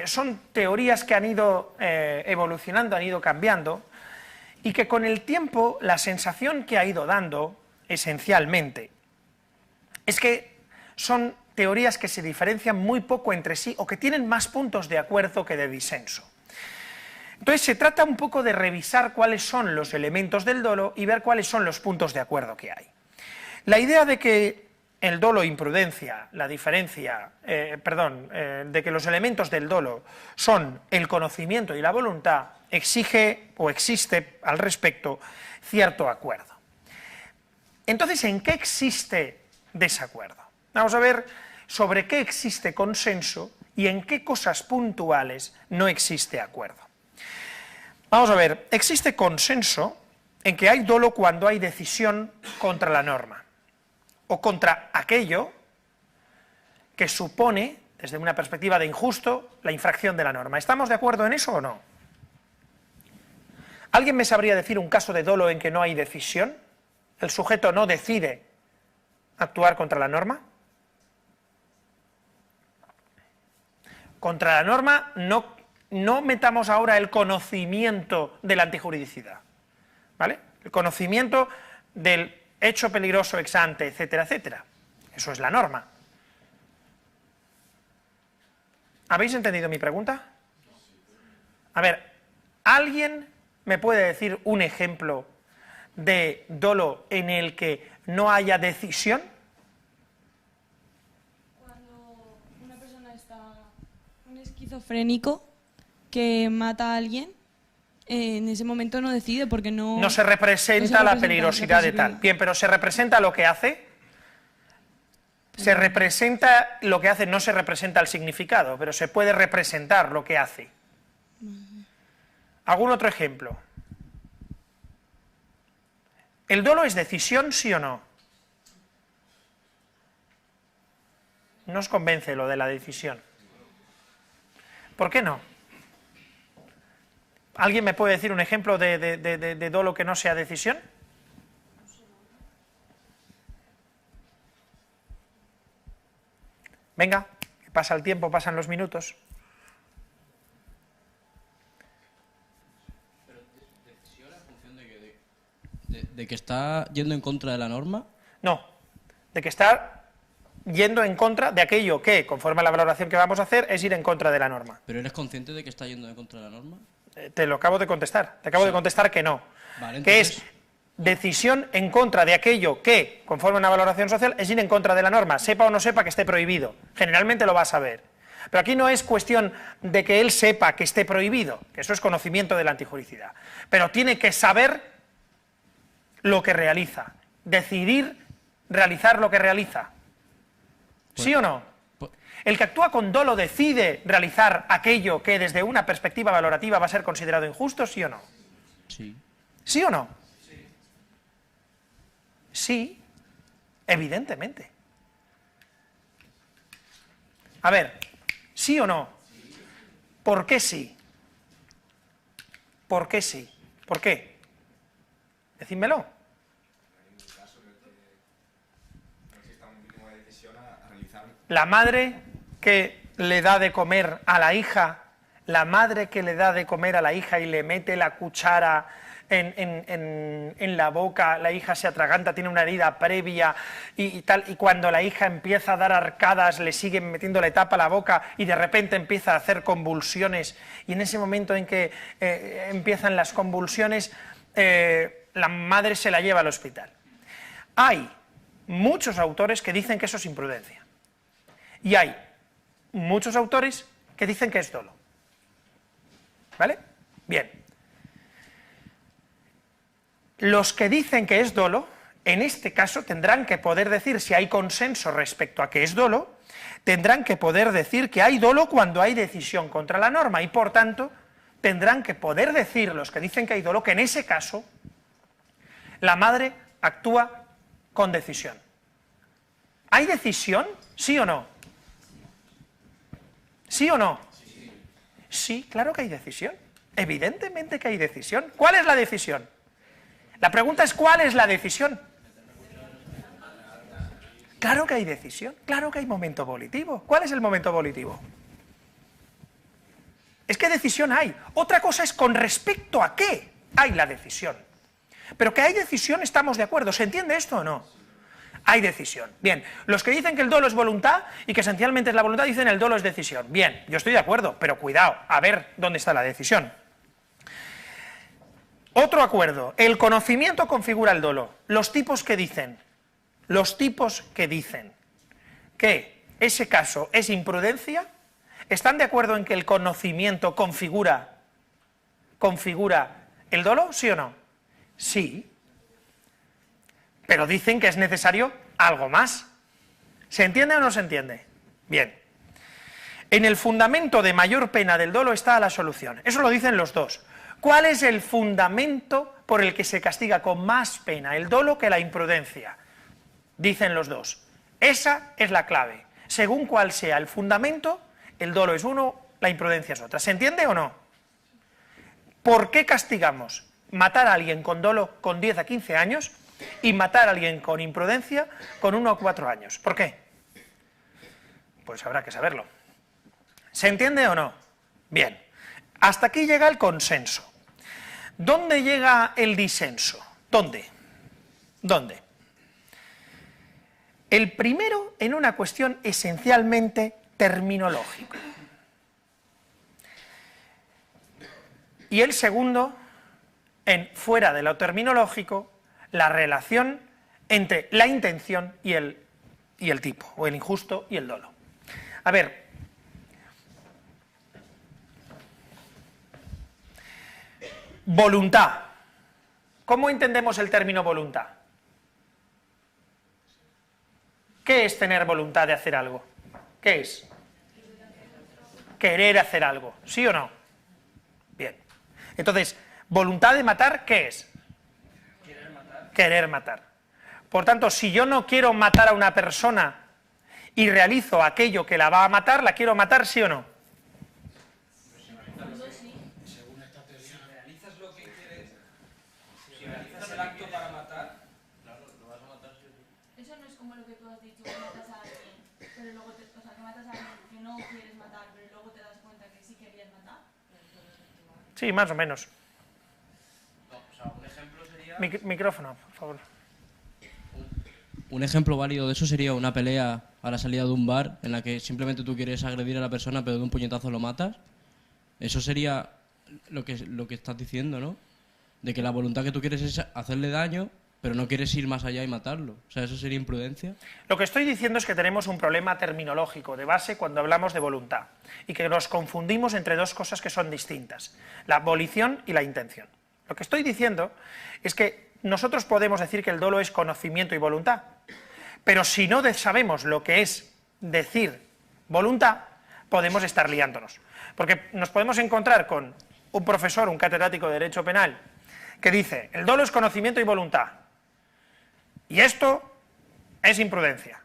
son teorías que han ido evolucionando, han ido cambiando, y que con el tiempo la sensación que ha ido dando, esencialmente, es que son teorías que se diferencian muy poco entre sí, o que tienen más puntos de acuerdo que de disenso. Entonces se trata un poco de revisar cuáles son los elementos del dolo y ver cuáles son los puntos de acuerdo que hay. La idea de que el dolo e imprudencia, la diferencia, de que los elementos del dolo son el conocimiento y la voluntad, exige o existe al respecto cierto acuerdo. Entonces, ¿en qué existe desacuerdo? Vamos a ver sobre qué existe consenso y en qué cosas puntuales no existe acuerdo. Vamos a ver, existe consenso en que hay dolo cuando hay decisión contra la norma o contra aquello que supone, desde una perspectiva de injusto, la infracción de la norma. ¿Estamos de acuerdo en eso o no? ¿Alguien me sabría decir un caso de dolo en que no hay decisión? ¿El sujeto no decide actuar contra la norma? Contra la norma no metamos ahora el conocimiento de la antijuridicidad, ¿vale? El conocimiento del hecho peligroso ex ante, etcétera, etcétera. Eso es la norma. ¿Habéis entendido mi pregunta? A ver, ¿alguien me puede decir un ejemplo de dolo en el que no haya decisión? Cuando una persona está un esquizofrénico que mata a alguien, en ese momento no decide porque no se representa la peligrosidad de tal. Bien, pero ¿se representa lo que hace? Se representa lo que hace, no se representa el significado, pero se puede representar lo que hace. ¿Algún otro ejemplo? ¿El dolo es decisión, sí o no? No os convence lo de la decisión. ¿Por qué no? ¿Alguien me puede decir un ejemplo de dolo que no sea decisión? Venga, que pasa el tiempo, pasan los minutos. Pero decisión en función de que está yendo en contra de la norma. No, de que está yendo en contra de aquello que, conforme a la valoración que vamos a hacer, es ir en contra de la norma. ¿Pero eres consciente de que está yendo en contra de la norma? Te lo acabo de contestar, te acabo de contestar que no. Vale, que entonces, es decisión en contra de aquello que, conforme a una valoración social, es ir en contra de la norma, sepa o no sepa que esté prohibido. Generalmente lo va a saber. Pero aquí no es cuestión de que él sepa que esté prohibido, que eso es conocimiento de la antijuridicidad. Pero tiene que saber lo que realiza, decidir realizar lo que realiza. ¿Sí o no? El que actúa con dolo decide realizar aquello que desde una perspectiva valorativa va a ser considerado injusto, ¿sí o no? Sí. ¿Sí o no? Sí, evidentemente. A ver, ¿sí o no? ¿Por qué sí? ¿Por qué sí? ¿Por qué? Decídmelo. La madre que le da de comer a la hija, la madre que le da de comer a la hija y le mete la cuchara en la boca, la hija se atraganta, tiene una herida previa y tal, y cuando la hija empieza a dar arcadas le siguen metiendo la tapa a la boca y de repente empieza a hacer convulsiones, y en ese momento en que empiezan las convulsiones, la madre se la lleva al hospital. Hay muchos autores que dicen que eso es imprudencia. Y hay muchos autores que dicen que es dolo. ¿Vale? Bien. Los que dicen que es dolo, en este caso tendrán que poder decir, si hay consenso respecto a que es dolo, tendrán que poder decir que hay dolo cuando hay decisión contra la norma y, por tanto, tendrán que poder decir, los que dicen que hay dolo, que en ese caso la madre actúa con decisión. ¿Hay decisión? ¿Sí o no? ¿Sí o no? Sí, claro que hay decisión. Evidentemente que hay decisión. ¿Cuál es la decisión? La pregunta es ¿cuál es la decisión? Claro que hay decisión, claro que hay momento volitivo. ¿Cuál es el momento volitivo? Es que decisión hay. Otra cosa es con respecto a qué hay la decisión. Pero que hay decisión estamos de acuerdo. ¿Se entiende esto o no? Hay decisión. Bien, los que dicen que el dolo es voluntad y que esencialmente es la voluntad dicen el dolo es decisión. Bien, yo estoy de acuerdo, pero cuidado, a ver dónde está la decisión. Otro acuerdo, el conocimiento configura el dolo. Los tipos que dicen los tipos que dicen que ese caso es imprudencia, ¿están de acuerdo en que el conocimiento configura el dolo, sí o no? Sí. Pero dicen que es necesario algo más. ¿Se entiende o no se entiende? Bien. En el fundamento de mayor pena del dolo está la solución. Eso lo dicen los dos. ¿Cuál es el fundamento por el que se castiga con más pena el dolo que la imprudencia? Dicen los dos. Esa es la clave. Según cuál sea el fundamento, el dolo es uno, la imprudencia es otra. ¿Se entiende o no? ¿Por qué castigamos matar a alguien con dolo con 10 a 15 años y matar a alguien con imprudencia con 1 a 4 años? ¿Por qué? Pues habrá que saberlo. ¿Se entiende o no? Bien. Hasta aquí llega el consenso. ¿Dónde llega el disenso? ¿Dónde? El primero en una cuestión esencialmente terminológica. Y el segundo en, fuera de lo terminológico, la relación entre la intención y el tipo, o el injusto y el dolo. A ver, voluntad. ¿Cómo entendemos el término voluntad? ¿Qué es tener voluntad de hacer algo? ¿Qué es? Querer hacer algo, ¿sí o no? Bien. Entonces, voluntad de matar, ¿qué es? Querer matar. Por tanto, si yo no quiero matar a una persona y realizo aquello que la va a matar, ¿la quiero matar, sí o no? Según esta teoría, si realizas lo que quieres, si realizas el acto para matar, claro, lo vas a matar sí o sí. Eso no es como lo que tú has dicho, que matas a alguien, pero luego que matas a alguien que no quieres matar, pero luego te das cuenta que sí querías matar. Sí, más o menos. No, o sea, un ejemplo sería... Micrófono, por favor. Un ejemplo válido de eso sería una pelea a la salida de un bar en la que simplemente tú quieres agredir a la persona pero de un puñetazo lo matas. Eso sería lo que estás diciendo, ¿no? De que la voluntad que tú quieres es hacerle daño, pero no quieres ir más allá y matarlo. O sea, ¿eso sería imprudencia? Lo que estoy diciendo es que tenemos un problema terminológico de base cuando hablamos de voluntad y que nos confundimos entre dos cosas que son distintas, la volición y la intención. Lo que estoy diciendo es que nosotros podemos decir que el dolo es conocimiento y voluntad, pero si no sabemos lo que es decir voluntad, podemos estar liándonos. Porque nos podemos encontrar con un profesor, un catedrático de Derecho Penal, que dice, el dolo es conocimiento y voluntad, y esto es imprudencia.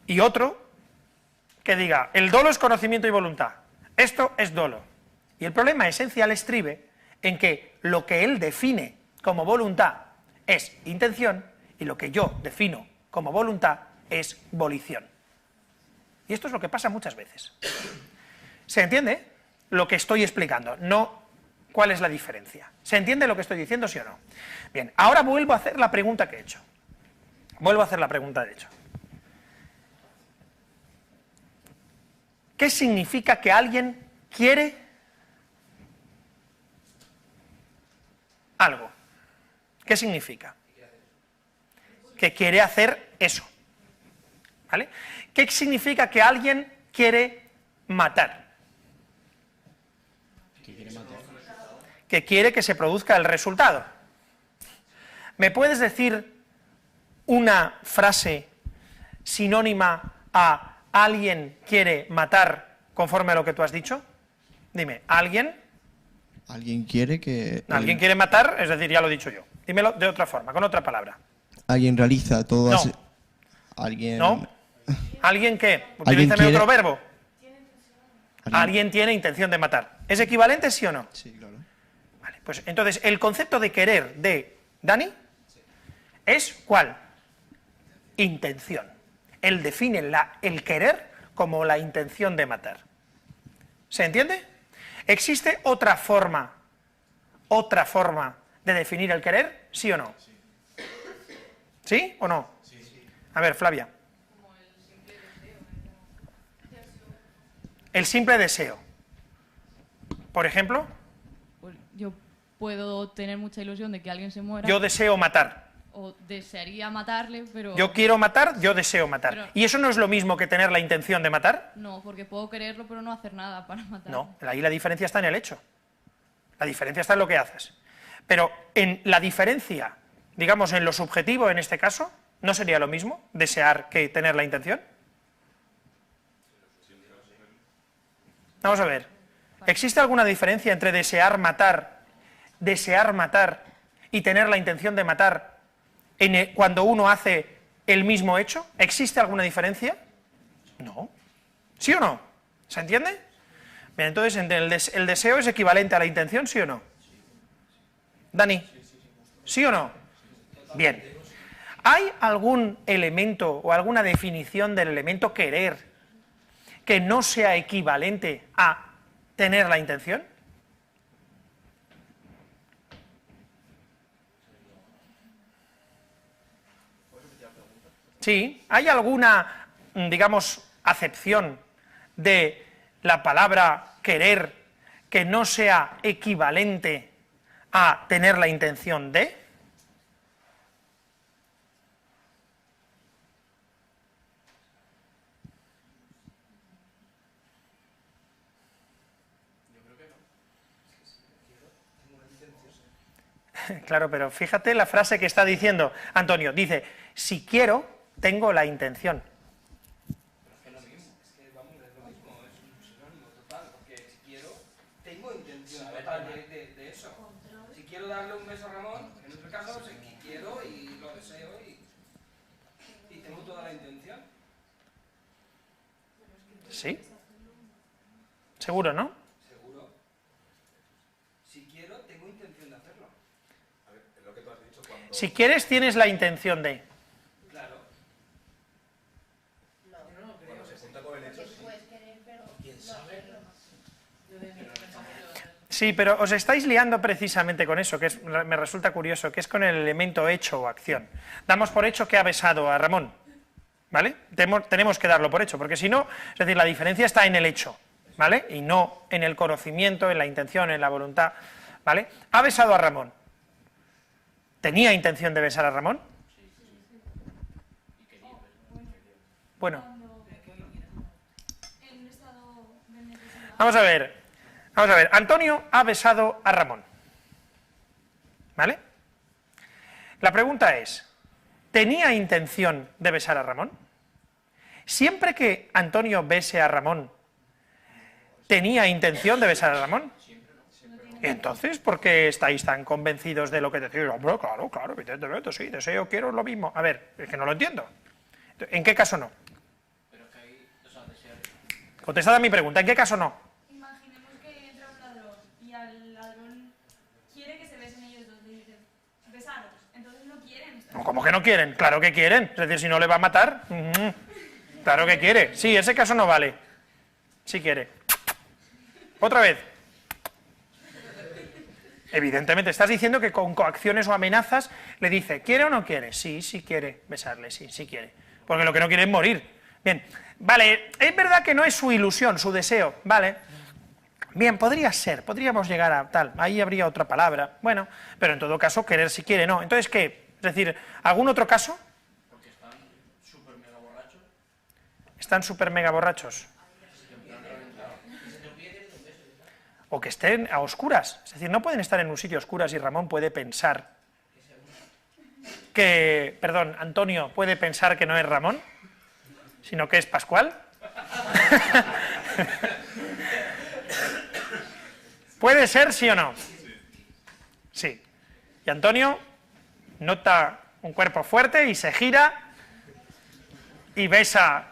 Y otro que diga, el dolo es conocimiento y voluntad, esto es dolo. Y el problema esencial estribe en que lo que él define como voluntad es intención y lo que yo defino como voluntad es volición. Y esto es lo que pasa muchas veces. ¿Se entiende lo que estoy explicando? No, ¿cuál es la diferencia? ¿Se entiende lo que estoy diciendo, sí o no? Bien, ahora vuelvo a hacer la pregunta que he hecho. ¿Qué significa que alguien quiere algo? ¿Qué significa? Que quiere hacer eso. ¿Vale? ¿Qué significa que alguien quiere matar? Que quiere que se produzca el resultado. ¿Me puedes decir una frase sinónima a alguien quiere matar conforme a lo que tú has dicho? Dime, ¿alguien? Alguien quiere que... Alguien quiere matar, es decir, ya lo he dicho yo. Dímelo de otra forma, con otra palabra. Alguien realiza todo... No. Alguien... ¿No? ¿Alguien qué? ¿Alguien Utilízame quiere... otro verbo. Alguien tiene intención de matar. ¿Es equivalente, sí o no? Sí, claro. Vale, pues entonces, el concepto de querer de Dani es ¿cuál? Intención. Él define el querer como la intención de matar. ¿Se entiende? ¿Existe otra forma de definir el querer? ¿Sí o no? ¿Sí o no? A ver, Flavia. El simple deseo. Por ejemplo, Pues yo puedo tener mucha ilusión de que alguien se muera. yo deseo matar. o desearía matarle, pero... Yo quiero matar, yo deseo matar. Pero- ¿Y eso no es lo mismo que tener la intención de matar? No, porque puedo quererlo, pero no hacer nada para matarle. No, ahí la diferencia está en el hecho. La diferencia está en lo que haces. Pero en la diferencia, digamos, en lo subjetivo en este caso, ¿no sería lo mismo desear que tener la intención? Vamos a ver. ¿Existe alguna diferencia entre desear matar y tener la intención de matar cuando uno hace el mismo hecho? ¿Existe alguna diferencia? No. ¿Sí o no? ¿Se entiende? Bien, entonces, ¿el deseo es equivalente a la intención, sí o no? Dani, ¿sí o no? Bien. ¿Hay algún elemento o alguna definición del elemento querer que no sea equivalente a tener la intención? Sí, ¿hay alguna, digamos, acepción de la palabra querer que no sea equivalente a tener la intención de? Claro, pero fíjate la frase que está diciendo Antonio. Dice, si quiero, tengo la intención. Tengo intención total de eso. Si quiero darle un beso a Ramón, en otro caso, sé que quiero y lo deseo y tengo toda la intención. ¿Sí? ¿Seguro, no? Seguro. Si quiero, tengo intención de hacerlo. A ver, es lo que tú has dicho cuando... Si quieres, tienes la intención de. Claro. Cuando se junta con el hecho, sí. Sí, pero os estáis liando precisamente con eso, que me resulta curioso, que es con el elemento hecho o acción. Damos por hecho que ha besado a Ramón, ¿vale? Tenemos que darlo por hecho, porque si no, es decir, la diferencia está en el hecho, ¿vale? Y no en el conocimiento, en la intención, en la voluntad, ¿vale? Ha besado a Ramón. ¿Tenía intención de besar a Ramón? Bueno. Vamos a ver, Antonio ha besado a Ramón, ¿vale? La pregunta es, ¿tenía intención de besar a Ramón? Siempre que Antonio bese a Ramón, ¿tenía intención de besar a Ramón? Entonces, ¿por qué estáis tan convencidos de lo que decís? Hombre, claro, evidentemente, sí, deseo, quiero lo mismo. A ver, es que no lo entiendo. ¿En qué caso no? Contestad a mi pregunta, ¿en qué caso no? Imaginemos que entra un ladrón y al ladrón quiere que se besen ellos dos y dice, besaros. Entonces no quieren. ¿Cómo que no quieren? Claro que quieren. Es decir, si no le va a matar, claro que quiere. Sí, ese caso no vale. Sí quiere. Otra vez. Evidentemente, estás diciendo que con coacciones o amenazas le dice, ¿quiere o no quiere? Sí, sí quiere besarle, sí, sí quiere. Porque lo que no quiere es morir. Bien, vale, es verdad que no es su ilusión, su deseo, vale. Bien, podría ser, podríamos llegar a tal, ahí habría otra palabra, bueno, pero en todo caso, querer si quiere, no. Entonces, ¿qué? Es decir, ¿algún otro caso? Porque están súper mega borrachos. Están súper mega borrachos. O que estén a oscuras, es decir, no pueden estar en un sitio a oscuras y Ramón puede pensar que, perdón, Antonio puede pensar que no es Ramón, sino que es Pascual. ¿Puede ser, sí o no? Sí. Y Antonio nota un cuerpo fuerte y se gira y besa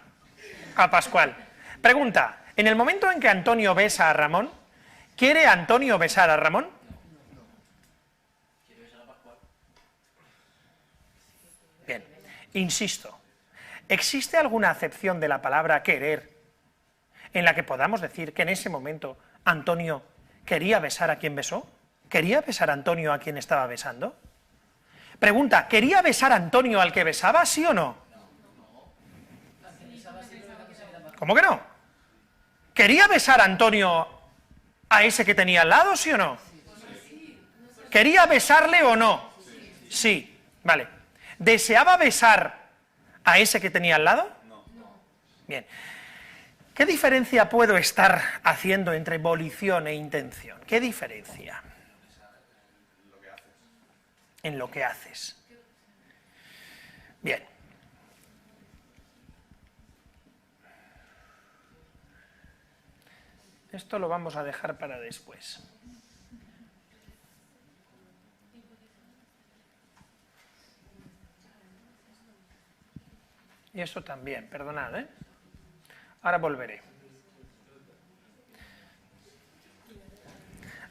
a Pascual. Pregunta, en el momento en que Antonio besa a Ramón, ¿quiere Antonio besar a Ramón? Bien, insisto, ¿existe alguna acepción de la palabra querer en la que podamos decir que en ese momento Antonio quería besar a quien besó? ¿Quería besar a Antonio a quien estaba besando? Pregunta, ¿quería besar a Antonio al que besaba, sí o no? ¿Cómo que no? ¿Quería besar a Antonio a ese que tenía al lado, sí o no? ¿Quería besarle o no? Sí, vale. ¿Deseaba besar a ese que tenía al lado? No. Bien. ¿Qué diferencia puedo estar haciendo entre volición e intención? ¿Qué diferencia? En lo que haces. Bien. Esto lo vamos a dejar para después. Y eso también, perdonad, ¿eh? Ahora volveré.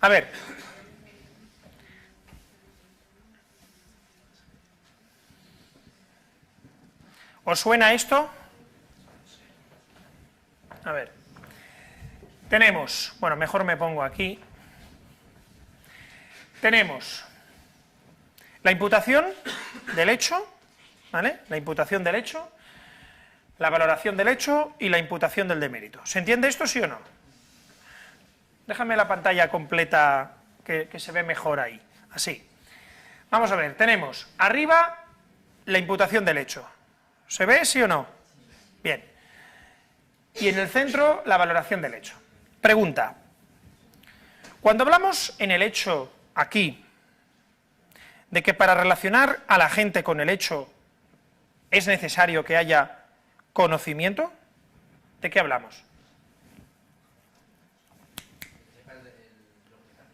A ver. ¿Os suena esto? A ver. Tenemos, bueno, mejor me pongo aquí. Tenemos la imputación del hecho, ¿vale? La imputación del hecho, la valoración del hecho y la imputación del demérito. ¿Se entiende esto, sí o no? Déjame la pantalla completa que se ve mejor ahí, así. Vamos a ver, tenemos arriba la imputación del hecho. ¿Se ve, sí o no? Bien. Y en el centro la valoración del hecho. Pregunta. Cuando hablamos en el hecho aquí de que para relacionar a la gente con el hecho es necesario que haya conocimiento, ¿de qué hablamos?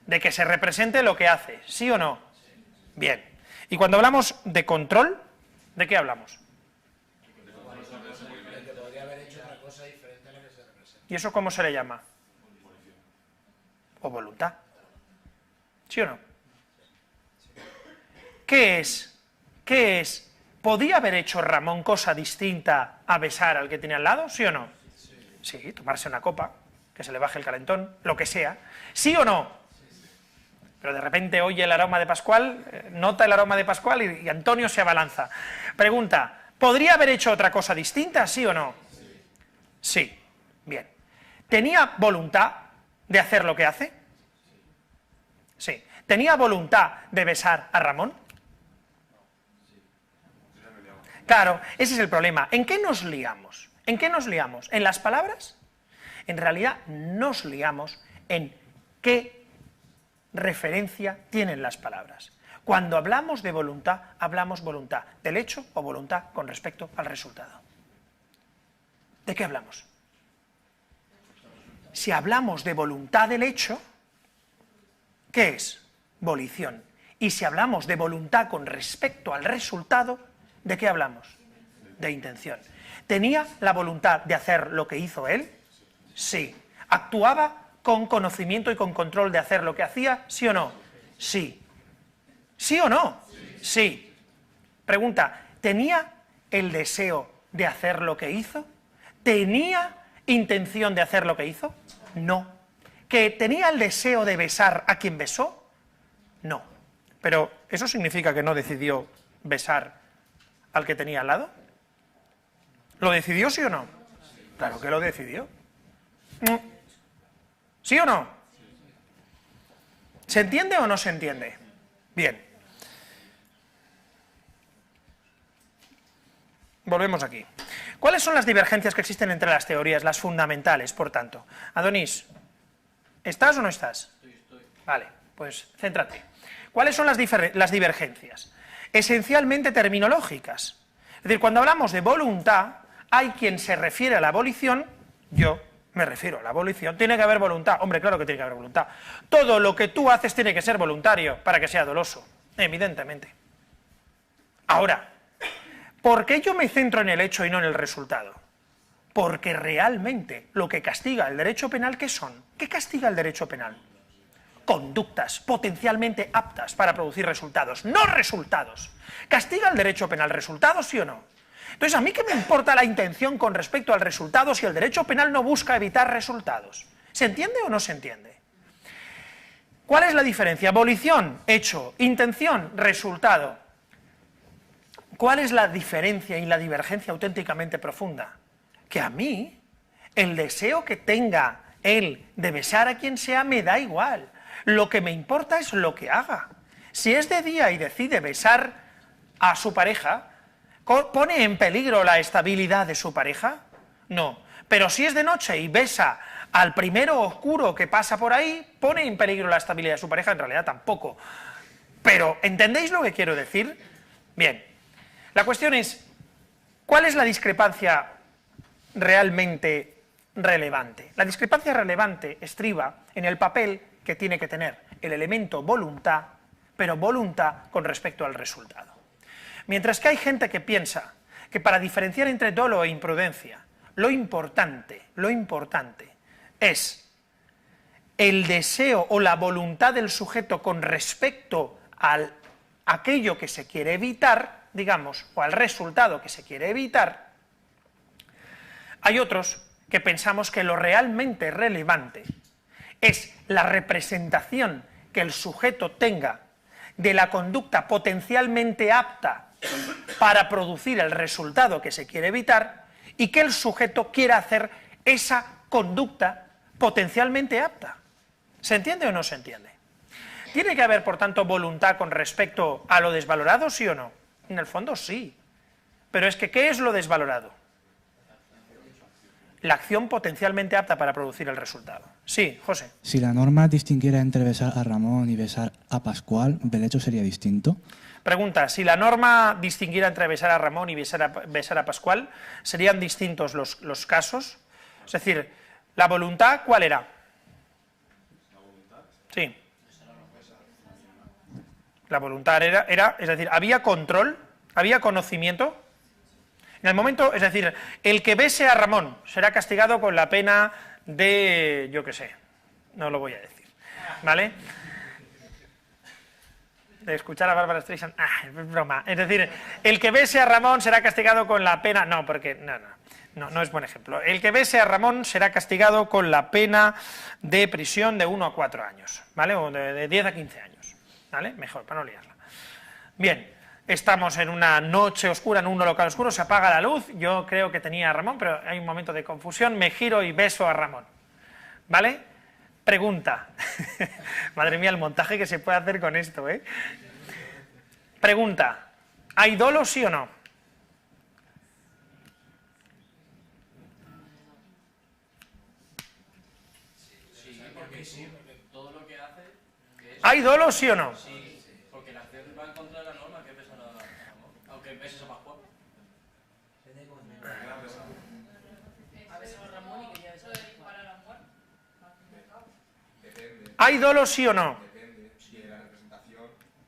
De que se represente lo que hace, ¿sí o no? Bien. Y cuando hablamos de control, ¿de qué hablamos? ¿Y eso cómo se le llama? O voluntad. ¿Sí o no? ¿Qué es? ¿Qué es? ¿Podía haber hecho Ramón cosa distinta a besar al que tenía al lado? ¿Sí o no? Sí, tomarse una copa, que se le baje el calentón, lo que sea. ¿Sí o no? Pero de repente oye el aroma de Pascual, nota el aroma de Pascual y Antonio se abalanza. Pregunta, ¿podría haber hecho otra cosa distinta? ¿Sí o no? Sí. Bien. ¿Tenía voluntad de hacer lo que hace? Sí. ¿Tenía voluntad de besar a Ramón? Claro, ese es el problema. ¿En qué nos liamos? ¿En qué nos liamos? ¿En las palabras? En realidad nos liamos en qué referencia tienen las palabras. Cuando hablamos de voluntad, hablamos voluntad del hecho o voluntad con respecto al resultado. ¿De qué hablamos? Si hablamos de voluntad del hecho, ¿qué es? Volición. Y si hablamos de voluntad con respecto al resultado, ¿de qué hablamos? De intención. ¿Tenía la voluntad de hacer lo que hizo él? Sí. ¿Actuaba con conocimiento y con control de hacer lo que hacía? ¿Sí o no? Sí. ¿Sí o no? Sí. Pregunta, ¿tenía el deseo de hacer lo que hizo? ¿Tenía intención de hacer lo que hizo? No. ¿Que tenía el deseo de besar a quien besó? No. Pero, ¿eso significa que no decidió besar al que tenía al lado? ¿Lo decidió, sí o no? Claro que lo decidió. ¿Sí o no? ¿Se entiende o no se entiende? Bien. Volvemos aquí. ¿Cuáles son las divergencias que existen entre las teorías, las fundamentales, por tanto? Adonis, ¿estás o no estás? Estoy. Vale, pues céntrate. ¿Cuáles son las divergencias? Esencialmente terminológicas. Es decir, cuando hablamos de voluntad, hay quien se refiere a la volición, yo me refiero a la volición, tiene que haber voluntad. Hombre, claro que tiene que haber voluntad. Todo lo que tú haces tiene que ser voluntario para que sea doloso, evidentemente. Ahora, ¿por qué yo me centro en el hecho y no en el resultado? Porque realmente lo que castiga el derecho penal, ¿qué son? ¿Qué castiga el derecho penal? Conductas potencialmente aptas para producir resultados, no resultados. ¿Castiga el derecho penal resultados, sí o no? Entonces, ¿a mí qué me importa la intención con respecto al resultado si el derecho penal no busca evitar resultados? ¿Se entiende o no se entiende? ¿Cuál es la diferencia? Volición, hecho; intención, resultado. ¿Cuál es la diferencia y la divergencia auténticamente profunda? Que a mí, el deseo que tenga él de besar a quien sea me da igual. Lo que me importa es lo que haga. Si es de día y decide besar a su pareja, ¿pone en peligro la estabilidad de su pareja? No. Pero si es de noche y besa al primero oscuro que pasa por ahí, ¿pone en peligro la estabilidad de su pareja? En realidad tampoco. Pero, ¿entendéis lo que quiero decir? Bien. La cuestión es, ¿cuál es la discrepancia realmente relevante? La discrepancia relevante estriba en el papel que tiene que tener el elemento voluntad, pero voluntad con respecto al resultado. Mientras que hay gente que piensa que para diferenciar entre dolo e imprudencia, lo importante es el deseo o la voluntad del sujeto con respecto a aquello que se quiere evitar, digamos, o al resultado que se quiere evitar. Hay otros que pensamos que lo realmente relevante es la representación que el sujeto tenga de la conducta potencialmente apta para producir el resultado que se quiere evitar y que el sujeto quiera hacer esa conducta potencialmente apta. ¿Se entiende o no se entiende? ¿Tiene que haber, por tanto, voluntad con respecto a lo desvalorado, sí o no? En el fondo, sí. Pero es que, ¿qué es lo desvalorado? La acción potencialmente apta para producir el resultado. Sí, José. Si la norma distinguiera entre besar a Ramón y besar a Pascual, ¿el hecho sería distinto? Pregunta, si la norma distinguiera entre besar a Ramón y besar a Pascual, ¿serían distintos los casos? Es decir, ¿la voluntad cuál era? ¿La voluntad? Sí. La voluntad era, es decir, ¿había control? ¿Había conocimiento? En el momento, es decir, el que bese a Ramón será castigado con la pena de, yo qué sé, no lo voy a decir, ¿vale? De escuchar a Bárbara Streisand, es broma. Es decir, el que bese a Ramón será castigado con la pena, no, porque, no es buen ejemplo. El que bese a Ramón será castigado con la pena de prisión de 1 a 4 años, ¿vale? O de 10 a 15 años, ¿vale? Mejor, para no liarla. Bien. Estamos en una noche oscura, en un local oscuro, se apaga la luz, yo creo que tenía a Ramón, pero hay un momento de confusión, me giro y beso a Ramón, ¿vale? Pregunta, madre mía el montaje que se puede hacer con esto, ¿eh? Pregunta, ¿hay dolo sí o no? Sí, porque sí, porque todo lo que hace... ¿Hay dolo sí o no? Sí, porque la acción va en contra de la norma, que besar a Ramón, aunque beses a Pascual. ¿Hay dolo sí o no? Depende de la representación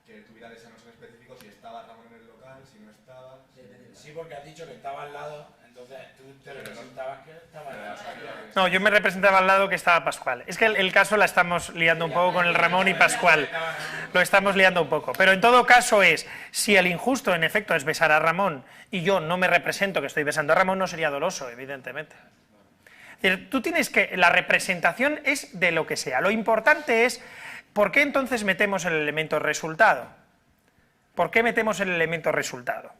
que tuviera de esa noche en específico, si estaba Ramón en el local, si no estaba... Sí, porque has dicho que estaba al lado, entonces tú te representabas que estaba al lado. No, yo me representaba al lado que estaba Pascual. Es que el caso la estamos liando un poco con el Ramón y Pascual. Lo estamos liando un poco. Pero en todo caso es, si el injusto en efecto es besar a Ramón y yo no me represento que estoy besando a Ramón, no sería doloso, evidentemente. Es decir, tú tienes que, la representación es de lo que sea. Lo importante es, ¿por qué entonces metemos el elemento resultado? ¿Por qué metemos el elemento resultado?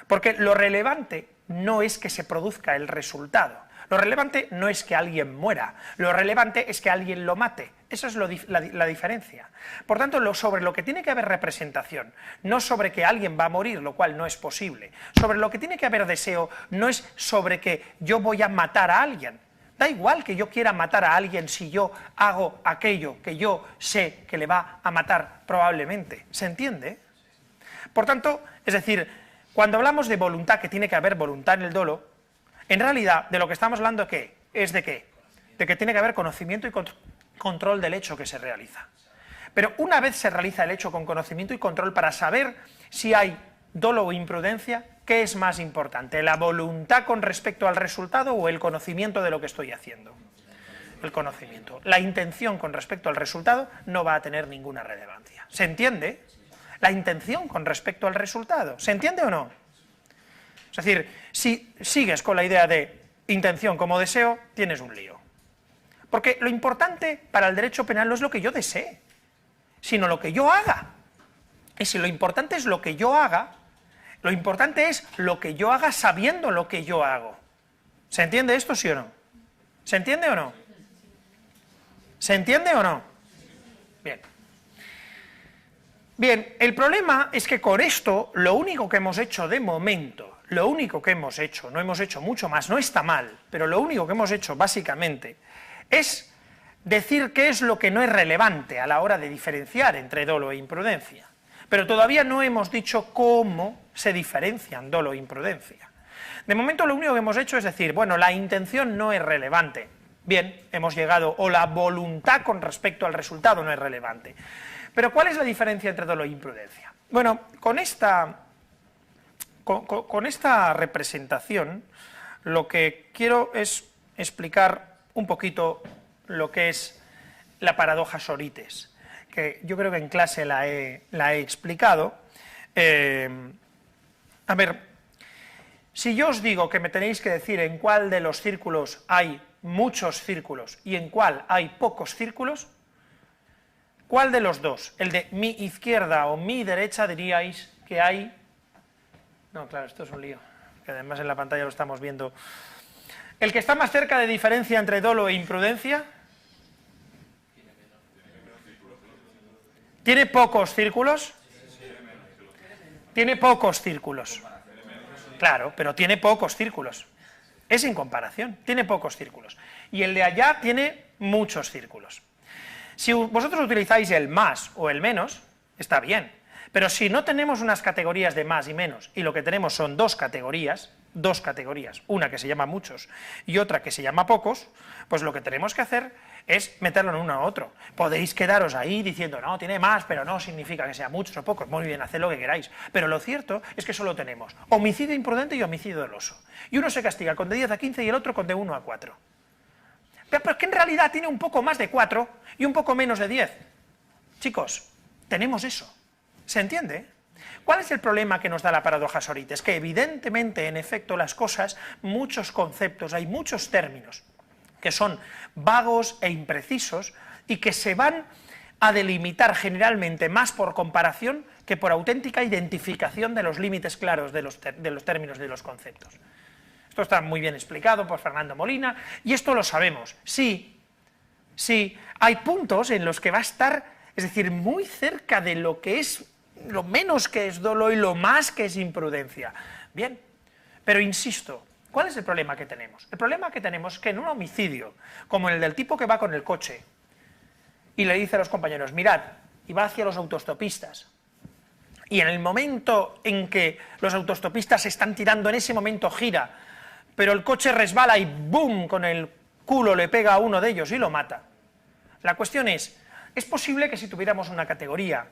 Porque lo relevante no es que se produzca el resultado. Lo relevante no es que alguien muera, lo relevante es que alguien lo mate. Esa es la diferencia. Por tanto, sobre lo que tiene que haber representación, no sobre que alguien va a morir, lo cual no es posible. Sobre lo que tiene que haber deseo, no es sobre que yo voy a matar a alguien. Da igual que yo quiera matar a alguien si yo hago aquello que yo sé que le va a matar probablemente. ¿Se entiende? Por tanto, es decir, cuando hablamos de voluntad, que tiene que haber voluntad en el dolo, en realidad, de lo que estamos hablando, ¿qué? ¿Es de qué? De que tiene que haber conocimiento y control del hecho que se realiza. Pero una vez se realiza el hecho con conocimiento y control para saber si hay dolo o imprudencia, ¿qué es más importante? ¿La voluntad con respecto al resultado o el conocimiento de lo que estoy haciendo? El conocimiento. La intención con respecto al resultado no va a tener ninguna relevancia. ¿Se entiende? La intención con respecto al resultado. ¿Se entiende o no? Es decir, si sigues con la idea de intención como deseo, tienes un lío. Porque lo importante para el derecho penal no es lo que yo desee, sino lo que yo haga. Y si lo importante es lo que yo haga, lo importante es lo que yo haga sabiendo lo que yo hago. ¿Se entiende esto, sí o no? ¿Se entiende o no? ¿Se entiende o no? Bien. Bien, el problema es que con esto, lo único que hemos hecho de momento, lo único que hemos hecho, no hemos hecho mucho más, no está mal, pero lo único que hemos hecho básicamente es decir qué es lo que no es relevante a la hora de diferenciar entre dolo e imprudencia. Pero todavía no hemos dicho cómo se diferencian dolo e imprudencia. De momento lo único que hemos hecho es decir, bueno, la intención no es relevante. Bien, hemos llegado, o la voluntad con respecto al resultado no es relevante. Pero ¿cuál es la diferencia entre dolo e imprudencia? Bueno, con esta representación lo que quiero es explicar un poquito lo que es la paradoja Sorites, que yo creo que en clase la he explicado. A ver, si yo os digo que me tenéis que decir en cuál de los círculos hay muchos círculos y en cuál hay pocos círculos, ¿cuál de los dos? ¿El de mi izquierda o mi derecha diríais que hay? No, claro, esto es un lío, que además en la pantalla lo estamos viendo. ¿El que está más cerca de diferencia entre dolo e imprudencia? ¿Tiene pocos círculos? Tiene pocos círculos. Claro, pero tiene pocos círculos. Es en comparación, tiene pocos círculos. Y el de allá tiene muchos círculos. Si vosotros utilizáis el más o el menos, está bien. Pero si no tenemos unas categorías de más y menos, y lo que tenemos son dos categorías, una que se llama muchos y otra que se llama pocos, pues lo que tenemos que hacer es meterlo en uno u otro. Podéis quedaros ahí diciendo, no, tiene más, pero no significa que sea muchos o pocos. Muy bien, haced lo que queráis. Pero lo cierto es que solo tenemos homicidio imprudente y homicidio doloso. Y uno se castiga con de 10 a 15 y el otro con de 1 a 4. Pero es que en realidad tiene un poco más de 4 y un poco menos de 10. Chicos, tenemos eso. ¿Se entiende? ¿Cuál es el problema que nos da la paradoja Sorites? Que evidentemente, en efecto, las cosas, muchos conceptos, hay muchos términos que son vagos e imprecisos y que se van a delimitar generalmente más por comparación que por auténtica identificación de los límites claros de los términos de los conceptos. Esto está muy bien explicado por Fernando Molina y esto lo sabemos. Sí, hay puntos en los que va a estar, es decir, muy cerca de lo que es, lo menos que es dolo y lo más que es imprudencia. Bien, pero insisto, ¿cuál es el problema que tenemos? El problema que tenemos es que en un homicidio, como el del tipo que va con el coche y le dice a los compañeros, mirad, y va hacia los autostopistas, y en el momento en que los autostopistas se están tirando, en ese momento gira, pero el coche resbala y ¡boom!, con el culo le pega a uno de ellos y lo mata. La cuestión es posible que si tuviéramos una categoría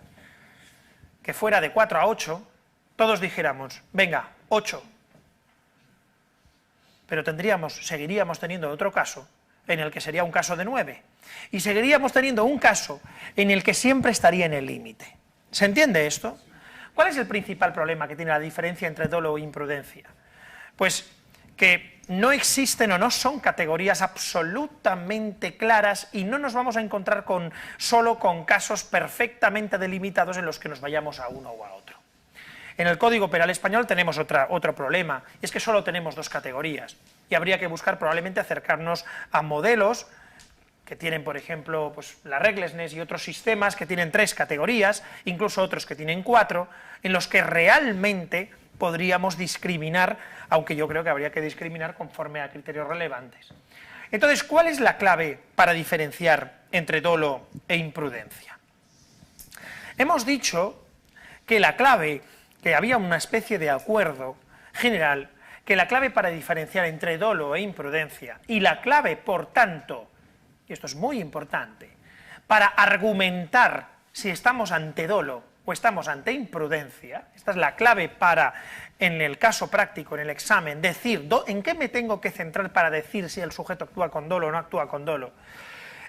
que fuera de 4 a 8, todos dijéramos, venga, 8. Pero seguiríamos teniendo otro caso, en el que sería un caso de 9. Y seguiríamos teniendo un caso en el que siempre estaría en el límite. ¿Se entiende esto? ¿Cuál es el principal problema que tiene la diferencia entre dolo e imprudencia? Pues que no existen o no son categorías absolutamente claras y no nos vamos a encontrar solo con casos perfectamente delimitados en los que nos vayamos a uno o a otro. En el Código Penal español tenemos otro problema, y es que solo tenemos dos categorías, y habría que buscar probablemente acercarnos a modelos que tienen, por ejemplo, pues, la Reglesness y otros sistemas que tienen 3 categorías, incluso otros que tienen 4, en los que realmente podríamos discriminar, aunque yo creo que habría que discriminar conforme a criterios relevantes. Entonces, ¿cuál es la clave para diferenciar entre dolo e imprudencia? Hemos dicho que la clave, que había una especie de acuerdo general, que la clave para diferenciar entre dolo e imprudencia, y la clave, por tanto, y esto es muy importante, para argumentar si estamos ante dolo o estamos ante imprudencia, esta es la clave para, en el caso práctico, en el examen, decir en qué me tengo que centrar para decir si el sujeto actúa con dolo o no actúa con dolo,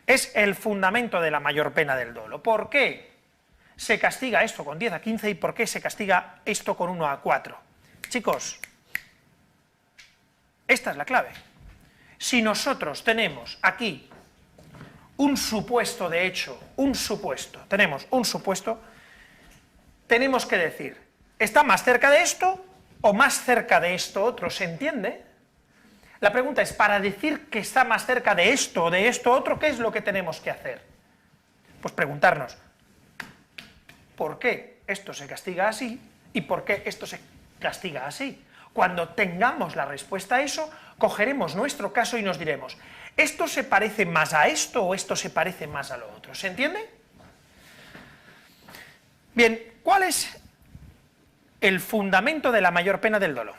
es el fundamento de la mayor pena del dolo. ¿Por qué se castiga esto con 10 a 15 y por qué se castiga esto con 1 a 4? Chicos, esta es la clave. Si nosotros tenemos aquí un supuesto de hecho, tenemos un supuesto, tenemos que decir, ¿está más cerca de esto o más cerca de esto otro? ¿Se entiende? La pregunta es, para decir que está más cerca de esto o de esto otro, ¿qué es lo que tenemos que hacer? Pues preguntarnos, ¿por qué? esto se castiga así y por qué esto se castiga así. Cuando tengamos la respuesta a eso, cogeremos nuestro caso y nos diremos, ¿esto se parece más a esto o esto se parece más a lo otro? ¿Se entiende? Bien, ¿cuál es el fundamento de la mayor pena del dolo?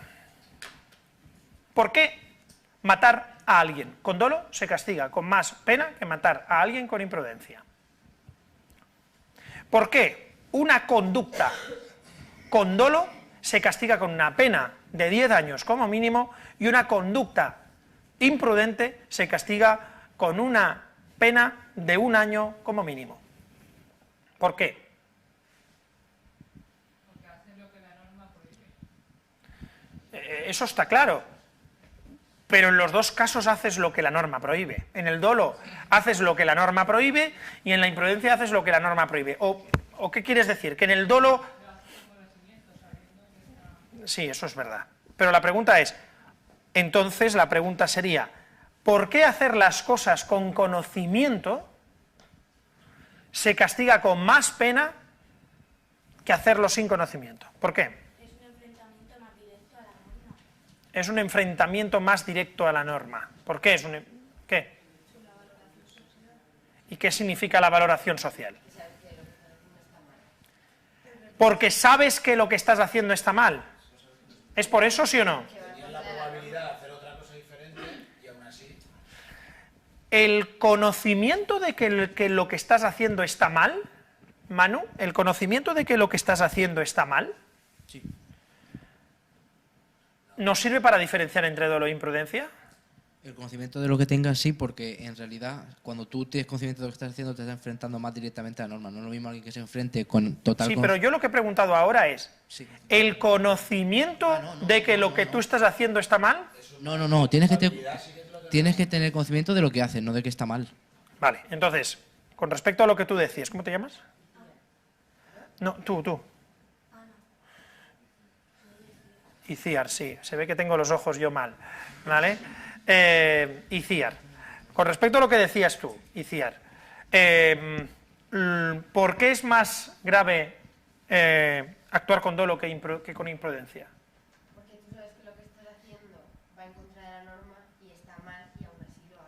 ¿Por qué matar a alguien con dolo se castiga con más pena que matar a alguien con imprudencia? ¿Por qué una conducta con dolo se castiga con una pena de 10 años como mínimo y una conducta imprudente se castiga con una pena de 1 año como mínimo? ¿Por qué? Porque hacen lo que la norma prohíbe. Eso está claro. Pero en los dos casos haces lo que la norma prohíbe. En el dolo haces lo que la norma prohíbe y en la imprudencia haces lo que la norma prohíbe. ¿O qué quieres decir? Que en el dolo... Sí, eso es verdad. Pero la pregunta es, entonces la pregunta sería, ¿por qué hacer las cosas con conocimiento se castiga con más pena que hacerlo sin conocimiento? ¿Por qué? Es un enfrentamiento más directo a la norma. ¿Por qué es un... ¿Qué? ¿Y qué significa la valoración social? Porque sabes que lo que estás haciendo está mal. ¿Es por eso, sí o no? Tenías la probabilidad de hacer otra cosa diferente y aún así... El conocimiento de que lo que estás haciendo está mal, Manu, el conocimiento de que lo que estás haciendo está mal, Sí. ¿nos sirve para diferenciar entre dolo e imprudencia? El conocimiento de lo que tengas sí, porque en realidad cuando tú tienes conocimiento de lo que estás haciendo te estás enfrentando más directamente a la norma. No es lo mismo alguien que se enfrente con total... Sí, pero yo lo que he preguntado ahora es, Sí. ¿el conocimiento de que lo que tú estás haciendo está mal? No, tienes que tener conocimiento de lo que haces, no de que está mal. Vale, entonces, con respecto a lo que tú decías, ¿cómo te llamas? No, tú. Iciar, sí, se ve que tengo los ojos yo mal, ¿vale? Iciar, con respecto a lo que decías tú, Iciar, ¿por qué es más grave actuar con dolo que con imprudencia? Porque tú sabes que lo que estás haciendo va en contra de la norma y está mal y aún así lo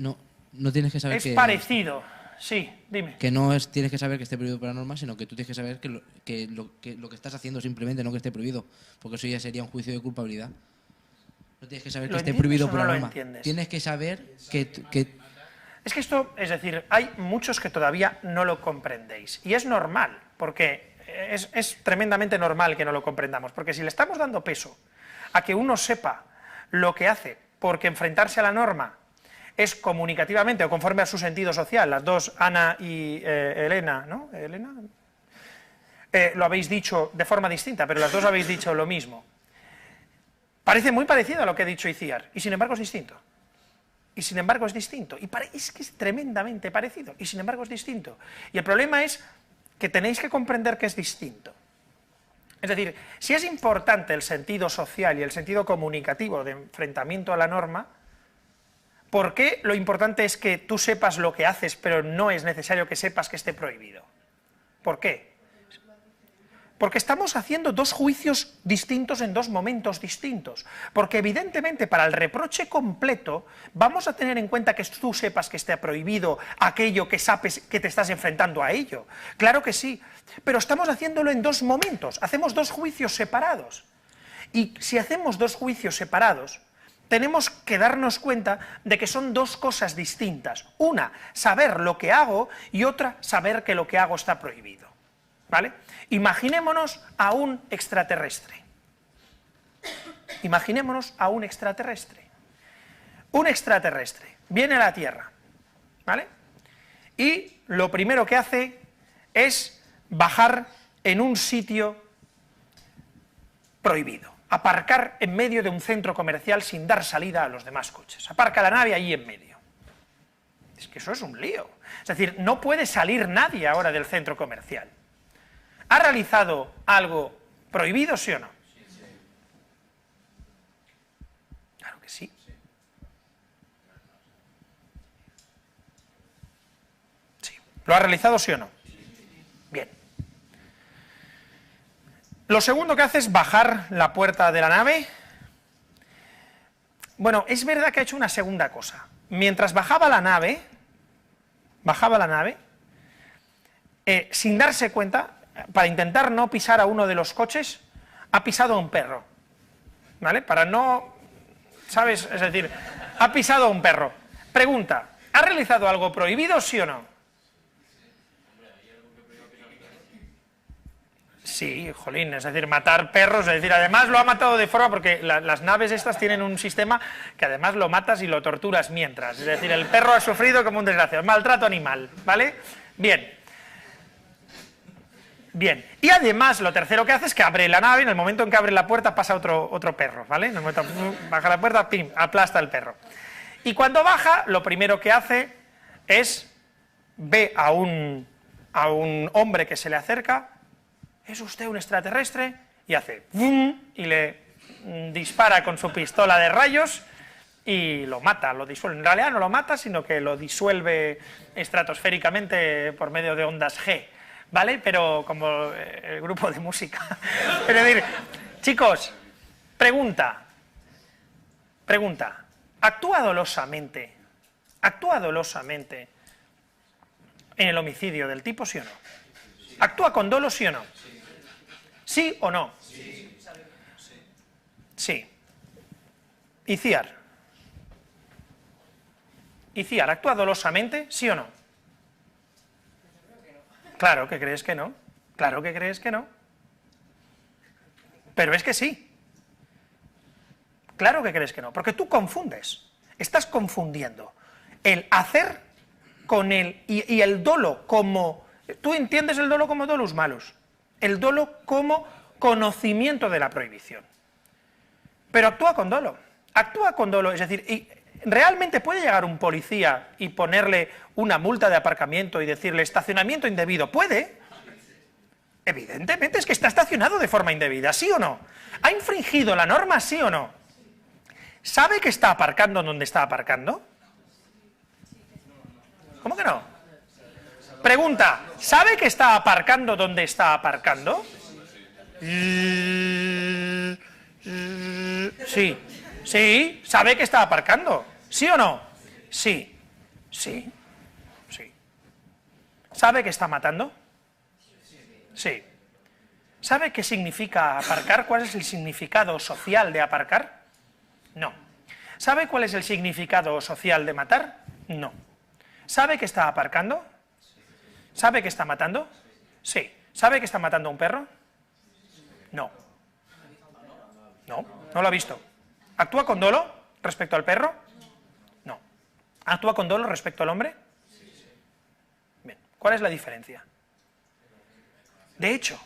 haces. No tienes que saber Es parecido, sí, dime. que no es tienes que saber que esté prohibido por la norma, sino que tú tienes que saber que lo que estás haciendo simplemente no que esté prohibido, porque eso ya sería un juicio de culpabilidad. No tienes que saber que esté prohibido por la norma. Tienes que saber que... Es que esto, es decir, hay muchos que todavía no lo comprendéis. Y es normal, porque es tremendamente normal que no lo comprendamos. Porque si le estamos dando peso a que uno sepa lo que hace, porque enfrentarse a la norma es comunicativamente o conforme a su sentido social, las dos, Ana y Elena, ¿no? ¿Elena? Lo habéis dicho de forma distinta, pero las dos habéis dicho lo mismo. Parece muy parecido a lo que ha dicho Iciar, y sin embargo es distinto. Y sin embargo es distinto. Y es que es tremendamente parecido, y sin embargo es distinto. Y el problema es que tenéis que comprender que es distinto. Es decir, si es importante el sentido social y el sentido comunicativo de enfrentamiento a la norma, ¿por qué lo importante es que tú sepas lo que haces, pero no es necesario que sepas que esté prohibido? ¿Por qué? Porque estamos haciendo dos juicios distintos en dos momentos distintos. Porque evidentemente para el reproche completo vamos a tener en cuenta que tú sepas que esté prohibido aquello que sabes que te estás enfrentando a ello. Claro que sí, pero estamos haciéndolo en dos momentos, hacemos dos juicios separados. Y si hacemos dos juicios separados, tenemos que darnos cuenta de que son dos cosas distintas. Una, saber lo que hago, y otra, saber que lo que hago está prohibido. ¿Vale? Imaginémonos a un extraterrestre. Imaginémonos a un extraterrestre. Un extraterrestre viene a la Tierra, ¿vale? Y lo primero que hace es bajar en un sitio prohibido. Aparcar en medio de un centro comercial sin dar salida a los demás coches. Aparca la nave allí en medio. Es que eso es un lío. Es decir, no puede salir nadie ahora del centro comercial. ¿Ha realizado algo prohibido, sí o no? Claro que sí. Sí. ¿Lo ha realizado, sí o no? Bien. Lo segundo que hace es bajar la puerta de la nave. Bueno, es verdad que ha hecho una segunda cosa. Mientras bajaba la nave, sin darse cuenta, para intentar no pisar a uno de los coches, ha pisado a un perro, ¿vale? Para no, ¿sabes? Es decir, ha pisado a un perro. Pregunta, ¿ha realizado algo prohibido, sí o no? Sí, jolín, es decir, matar perros, es decir, además lo ha matado de forma, porque las naves estas tienen un sistema que además lo matas y lo torturas mientras, es decir, el perro ha sufrido como un desgraciado, maltrato animal, ¿vale? Bien. Bien, y además lo tercero que hace es que abre la nave, en el momento en que abre la puerta pasa otro perro, ¿vale? En el momento baja la puerta, pim, aplasta el perro. Y cuando baja, lo primero que hace es, ve a un hombre que se le acerca, ¿es usted un extraterrestre? Y hace ¡bum! Y le dispara con su pistola de rayos y lo mata, lo disuelve. En realidad no lo mata, sino que lo disuelve estratosféricamente por medio de ondas G, ¿vale? Pero como el grupo de música. Es decir, chicos, pregunta, ¿actúa dolosamente en el homicidio del tipo, sí o no? ¿Actúa con dolo, sí o no? ¿Sí o no? Sí. Iciar, ¿actúa dolosamente, sí o no? Claro que crees que no. Claro que crees que no. Pero es que sí. Claro que crees que no. Porque tú confundes. Estás confundiendo el hacer con el... y el dolo como... Tú entiendes el dolo como dolus malus. El dolo como conocimiento de la prohibición. Pero actúa con dolo. Actúa con dolo, es decir, ¿realmente puede llegar un policía y ponerle una multa de aparcamiento y decirle estacionamiento indebido? ¿Puede? Evidentemente es que está estacionado de forma indebida, ¿sí o no? ¿Ha infringido la norma, sí o no? ¿Sabe que está aparcando donde está aparcando? ¿Cómo que no? Pregunta, ¿sabe que está aparcando donde está aparcando? Sí. Sí, ¿sabe que está aparcando? ¿Sí o no? Sí. Sí. Sí. ¿Sabe que está matando? Sí. ¿Sabe qué significa aparcar? ¿Cuál es el significado social de aparcar? No. ¿Sabe cuál es el significado social de matar? No. ¿Sabe que está aparcando? ¿Sabe que está matando? Sí. ¿Sabe que está matando a un perro? No. No, no lo ha visto. ¿Actúa con dolo respecto al perro? No. ¿Actúa con dolo respecto al hombre? Bien. ¿Cuál es la diferencia? De hecho,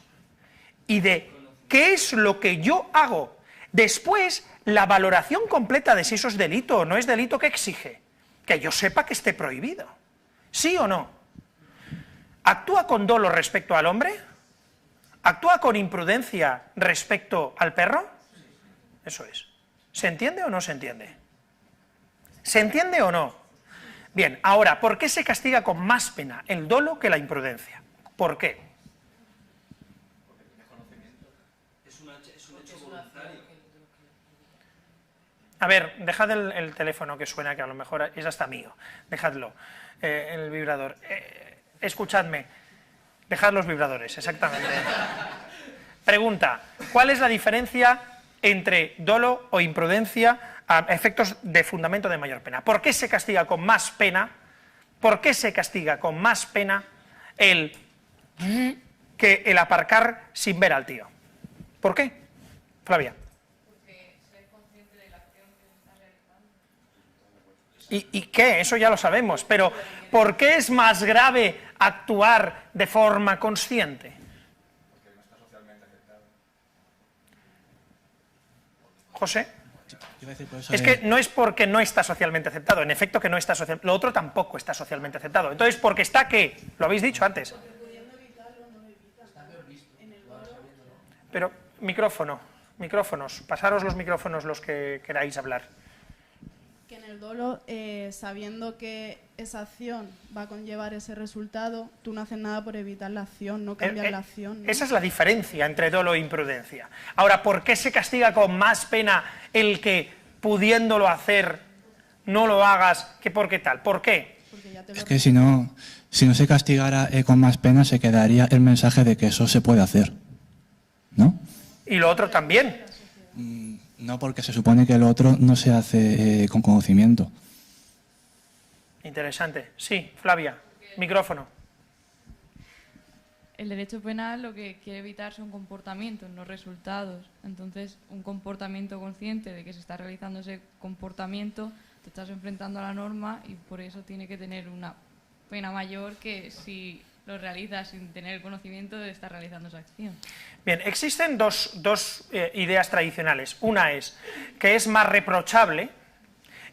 y de qué es lo que yo hago. Después, la valoración completa de si eso es delito o no es delito, ¿qué exige? Que yo sepa que esté prohibido. ¿Sí o no? ¿Actúa con dolo respecto al hombre? ¿Actúa con imprudencia respecto al perro? Eso es. ¿Se entiende o no se entiende? ¿Se entiende o no? Bien, ahora, ¿por qué se castiga con más pena el dolo que la imprudencia? ¿Por qué? Es un hecho voluntario. A ver, dejad el teléfono que suena, que a lo mejor es hasta mío. Dejadlo, el vibrador. Escuchadme, dejad los vibradores, exactamente. Pregunta, ¿cuál es la diferencia entre dolo o imprudencia a efectos de fundamento de mayor pena? ¿Por qué se castiga con más pena? ¿Por qué se castiga con más pena que el aparcar sin ver al tío? ¿Por qué? Flavia. Porque ser consciente de la acción que se está realizando. ¿Y qué? Eso ya lo sabemos, pero ¿por qué es más grave actuar de forma consciente? Porque no está socialmente aceptado. José. Es que no es porque no está socialmente aceptado, en efecto que no está socialmente, lo otro tampoco está socialmente aceptado. Entonces, porque está ¿qué? Lo habéis dicho antes. Pero, micrófonos, pasaros los micrófonos los que queráis hablar. que en el dolo, sabiendo que esa acción va a conllevar ese resultado, tú no haces nada por evitar la acción, no cambias la acción, ¿no? Esa es la diferencia entre dolo e imprudencia. Ahora, ¿por qué se castiga con más pena el que, pudiéndolo hacer, no lo hagas, que por qué tal? ¿Por qué? Es que si no se castigara con más pena, se quedaría el mensaje de que eso se puede hacer, ¿no? Y lo otro también. No, porque se supone que lo otro no se hace con conocimiento. Interesante. Sí, Flavia, micrófono. El derecho penal lo que quiere evitar son comportamientos, no resultados. Entonces, un comportamiento consciente de que se está realizando ese comportamiento, te estás enfrentando a la norma y por eso tiene que tener una pena mayor que si lo realizas sin tener el conocimiento de estar realizando esa acción. Bien, existen dos ideas tradicionales. Una es que es más reprochable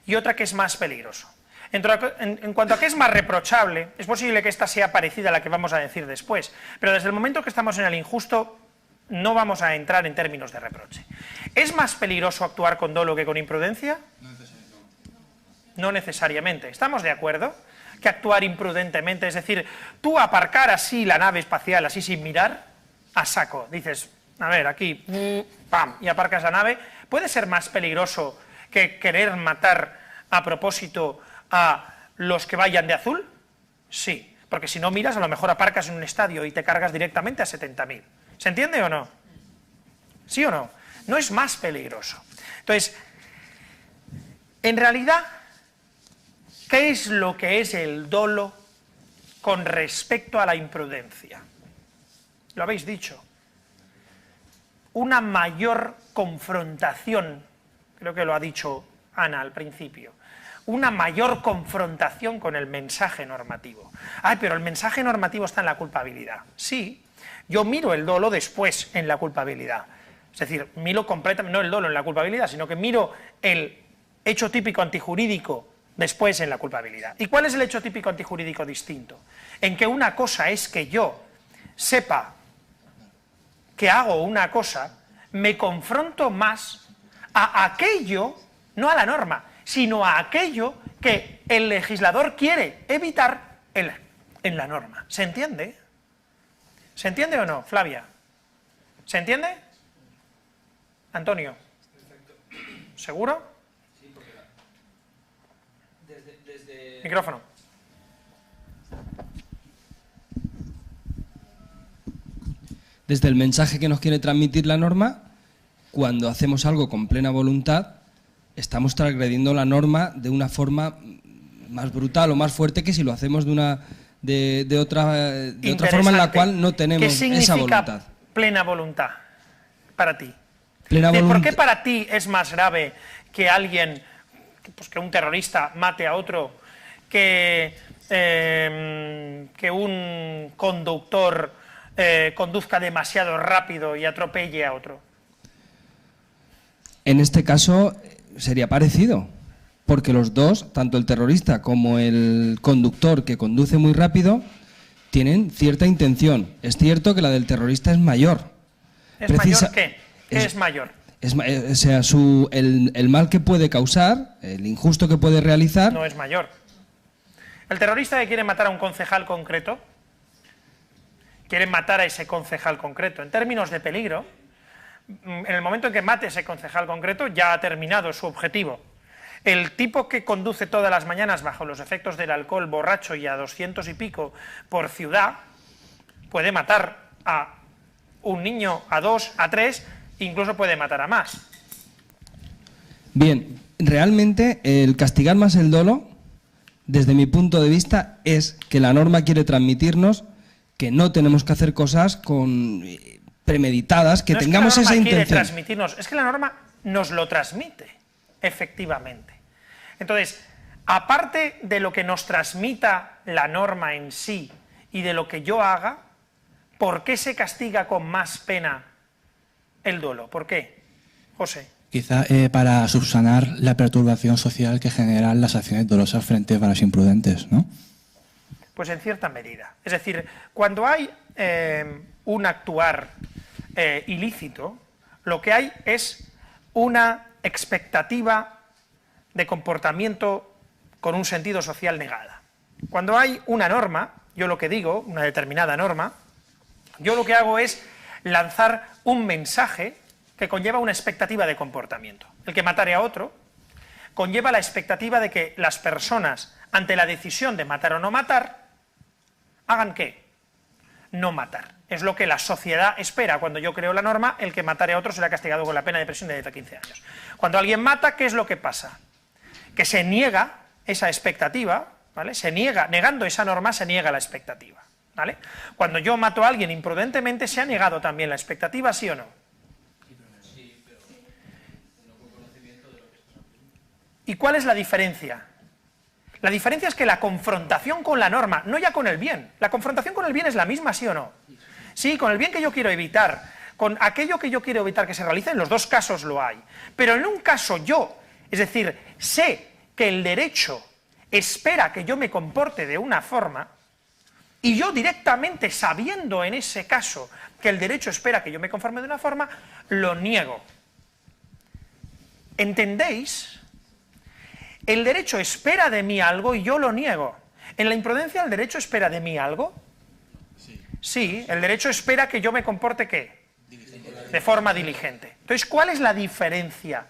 y otra que es más peligroso. En cuanto a que es más reprochable, es posible que esta sea parecida a la que vamos a decir después, pero desde el momento que estamos en el injusto no vamos a entrar en términos de reproche. ¿Es más peligroso actuar con dolo que con imprudencia? No necesariamente. ¿Estamos de acuerdo? Que actuar imprudentemente, es decir, tú aparcar así la nave espacial, así sin mirar, a saco, dices, a ver, aquí, pam, y aparcas la nave, puede ser más peligroso que querer matar a propósito a los que vayan de azul? Sí, porque si no miras, a lo mejor aparcas en un estadio y te cargas directamente a 70.000. ¿Se entiende o no? ¿Sí o no? No es más peligroso. Entonces, en realidad, ¿qué es lo que es el dolo con respecto a la imprudencia? Lo habéis dicho. Una mayor confrontación, creo que lo ha dicho Ana al principio, una mayor confrontación con el mensaje normativo. Ay, pero el mensaje normativo está en la culpabilidad. Sí, yo miro el dolo después en la culpabilidad. Es decir, miro completamente, no el dolo en la culpabilidad, sino que miro el hecho típico antijurídico después en la culpabilidad. ¿Y cuál es el hecho típico antijurídico distinto? En que una cosa es que yo sepa que hago una cosa, me confronto más a aquello, no a la norma, sino a aquello que el legislador quiere evitar en la norma. ¿Se entiende? ¿Se entiende o no, Flavia? ¿Se entiende? Antonio. ¿Seguro? Sí, porque desde... Micrófono. Desde el mensaje que nos quiere transmitir la norma, cuando hacemos algo con plena voluntad, estamos transgrediendo la norma de una forma más brutal o más fuerte que si lo hacemos de otra forma en la cual no tenemos esa voluntad. ¿Qué significa plena voluntad para ti? Plena ¿Por qué para ti es más grave que alguien, pues que un terrorista mate a otro, que un conductor conduzca demasiado rápido y atropelle a otro? En este caso sería parecido, porque los dos, tanto el terrorista como el conductor que conduce muy rápido, tienen cierta intención. Es cierto que la del terrorista es mayor. ¿Es mayor qué? ¿Qué es mayor? O sea, el mal que puede causar, el injusto que puede realizar... No es mayor. El terrorista que quiere matar a un concejal concreto, quiere matar a ese concejal concreto. En términos de peligro, en el momento en que mate a ese concejal concreto, ya ha terminado su objetivo. El tipo que conduce todas las mañanas bajo los efectos del alcohol, borracho y a 200 y pico por ciudad, puede matar a un niño, a 2, a 3, incluso puede matar a más. Bien, realmente el castigar más el dolo, desde mi punto de vista, es que la norma quiere transmitirnos que no tenemos que hacer cosas premeditadas, que tengamos esa intención. Quiere transmitirnos, es que la norma nos lo transmite, efectivamente. Entonces, aparte de lo que nos transmita la norma en sí y de lo que yo haga, ¿por qué se castiga con más pena el dolo? ¿Por qué, José? Quizá para subsanar la perturbación social que generan las acciones dolosas frente a las imprudentes, ¿no? Pues en cierta medida. Es decir, cuando hay un actuar ilícito, lo que hay es una expectativa de comportamiento con un sentido social negada. Cuando hay una norma, yo lo que digo, una determinada norma, yo lo que hago es lanzar un mensaje que conlleva una expectativa de comportamiento. El que matare a otro conlleva la expectativa de que las personas, ante la decisión de matar o no matar, hagan ¿qué? No matar. Es lo que la sociedad espera. Cuando yo creo la norma, el que matare a otro será castigado con la pena de prisión de 10 a 15 años. Cuando alguien mata, ¿qué es lo que pasa? Que se niega esa expectativa, ¿vale? Se niega, negando esa norma, se niega la expectativa, ¿vale? Cuando yo mato a alguien imprudentemente, ¿se ha negado también la expectativa, sí o no? ¿Y cuál es la diferencia? La diferencia es que la confrontación con la norma, no ya con el bien, la confrontación con el bien es la misma, ¿sí o no? Sí, con el bien que yo quiero evitar, con aquello que yo quiero evitar que se realice, en los dos casos lo hay. Pero en un caso yo, es decir, sé que el derecho espera que yo me comporte de una forma, y yo directamente, sabiendo en ese caso que el derecho espera que yo me conforme de una forma, lo niego. ¿Entendéis? El derecho espera de mí algo y yo lo niego. ¿En la imprudencia el derecho espera de mí algo? Sí, el derecho espera que yo me comporte ¿qué? De forma diligente. Entonces, ¿cuál es la diferencia?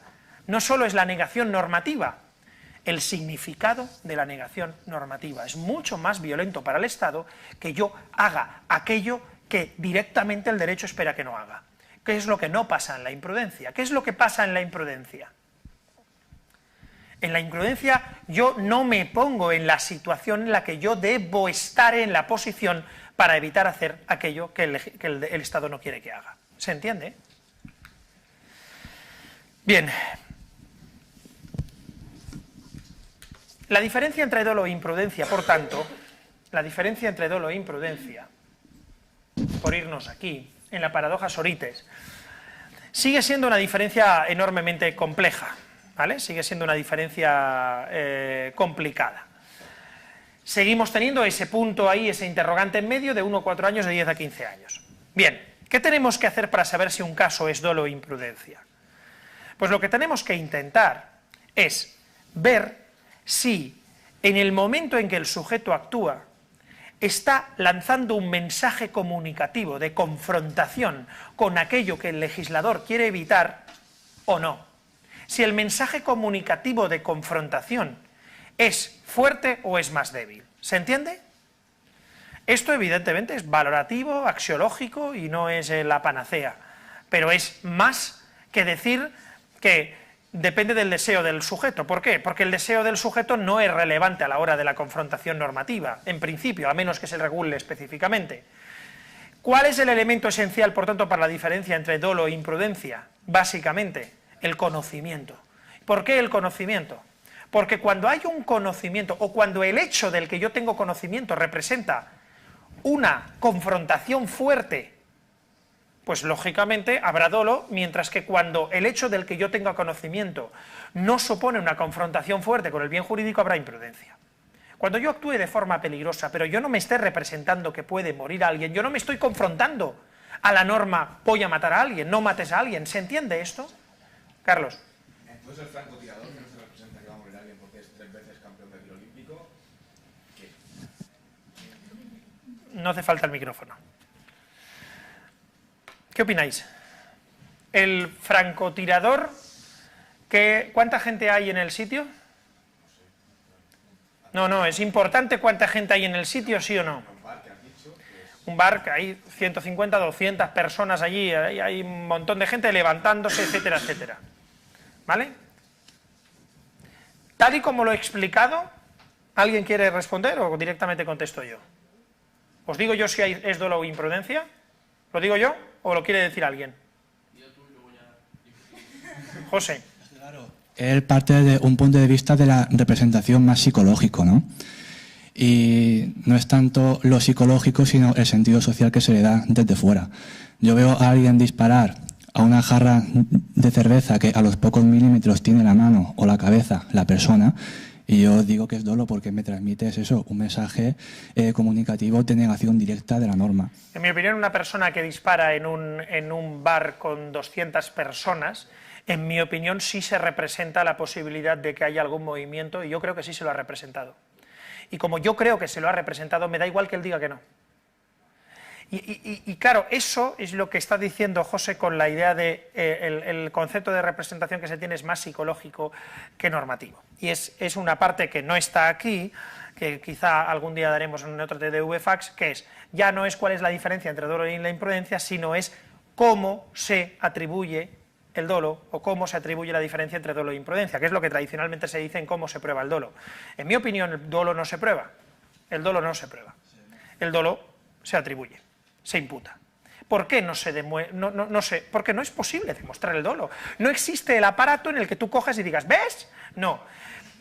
No solo es la negación normativa, el significado de la negación normativa. Es mucho más violento para el Estado que yo haga aquello que directamente el derecho espera que no haga. ¿Qué es lo que no pasa en la imprudencia? ¿Qué es lo que pasa en la imprudencia? En la imprudencia yo no me pongo en la situación en la que yo debo estar en la posición para evitar hacer aquello que el Estado no quiere que haga. ¿Se entiende? Bien. La diferencia entre dolo e imprudencia, por tanto, la diferencia entre dolo e imprudencia, por irnos aquí, en la paradoja Sorites, sigue siendo una diferencia enormemente compleja. ¿Vale? Sigue siendo una diferencia complicada. Seguimos teniendo ese punto ahí, ese interrogante en medio de 1 a 4 años, de 10 a 15 años. Bien, ¿qué tenemos que hacer para saber si un caso es dolo o imprudencia? Pues lo que tenemos que intentar es ver si en el momento en que el sujeto actúa está lanzando un mensaje comunicativo de confrontación con aquello que el legislador quiere evitar o no. Si el mensaje comunicativo de confrontación es fuerte o es más débil. ¿Se entiende? Esto evidentemente es valorativo, axiológico y no es la panacea, pero es más que decir que depende del deseo del sujeto. ¿Por qué? Porque el deseo del sujeto no es relevante a la hora de la confrontación normativa, en principio, a menos que se regule específicamente. ¿Cuál es el elemento esencial, por tanto, para la diferencia entre dolo e imprudencia? Básicamente, el conocimiento. ¿Por qué el conocimiento? Porque cuando hay un conocimiento, o cuando el hecho del que yo tengo conocimiento representa una confrontación fuerte, pues lógicamente habrá dolo, mientras que cuando el hecho del que yo tenga conocimiento no supone una confrontación fuerte con el bien jurídico, habrá imprudencia. Cuando yo actúe de forma peligrosa, pero yo no me esté representando que puede morir alguien, yo no me estoy confrontando a la norma, voy a matar a alguien, no mates a alguien. ¿Se entiende esto? Carlos. Entonces el francotirador que no se representa que va a morir alguien porque es 3 veces campeón de tiro olímpico, ¿qué? No hace falta el micrófono. ¿Qué opináis? El francotirador, ¿cuánta gente hay en el sitio? No, es importante cuánta gente hay en el sitio, ¿sí o no? Un bar que hay 150, 200 personas allí, hay un montón de gente levantándose, etcétera, etcétera. ¿Vale? Tal y como lo he explicado, ¿alguien quiere responder o directamente contesto yo? ¿Os digo yo si es dolo o imprudencia? ¿Lo digo yo o lo quiere decir alguien? José. Él parte de un punto de vista de la representación más psicológico, ¿no? Y no es tanto lo psicológico, sino el sentido social que se le da desde fuera. Yo veo a alguien disparar a una jarra de cerveza que a los pocos milímetros tiene la mano o la cabeza la persona, y yo digo que es dolo porque me transmite un mensaje comunicativo de negación directa de la norma. En mi opinión, una persona que dispara en un bar con 200 personas En mi opinión, sí se representa la posibilidad de que haya algún movimiento, y yo creo que sí se lo ha representado. Y como yo creo que se lo ha representado, me da igual que él diga que no. Y claro, eso es lo que está diciendo José con la idea de el concepto de representación que se tiene es más psicológico que normativo. Y es una parte que no está aquí, que quizá algún día daremos en otro TDV Fax, que es, ya no es cuál es la diferencia entre dolo y la imprudencia, sino es cómo se atribuye el dolo o cómo se atribuye la diferencia entre dolo e imprudencia, que es lo que tradicionalmente se dice en cómo se prueba el dolo. En mi opinión, el dolo no se prueba. El dolo no se prueba. El dolo se atribuye, se imputa. ¿Por qué no se demuestra? No sé, porque no es posible demostrar el dolo. No existe el aparato en el que tú cojas y digas, ¿ves? No.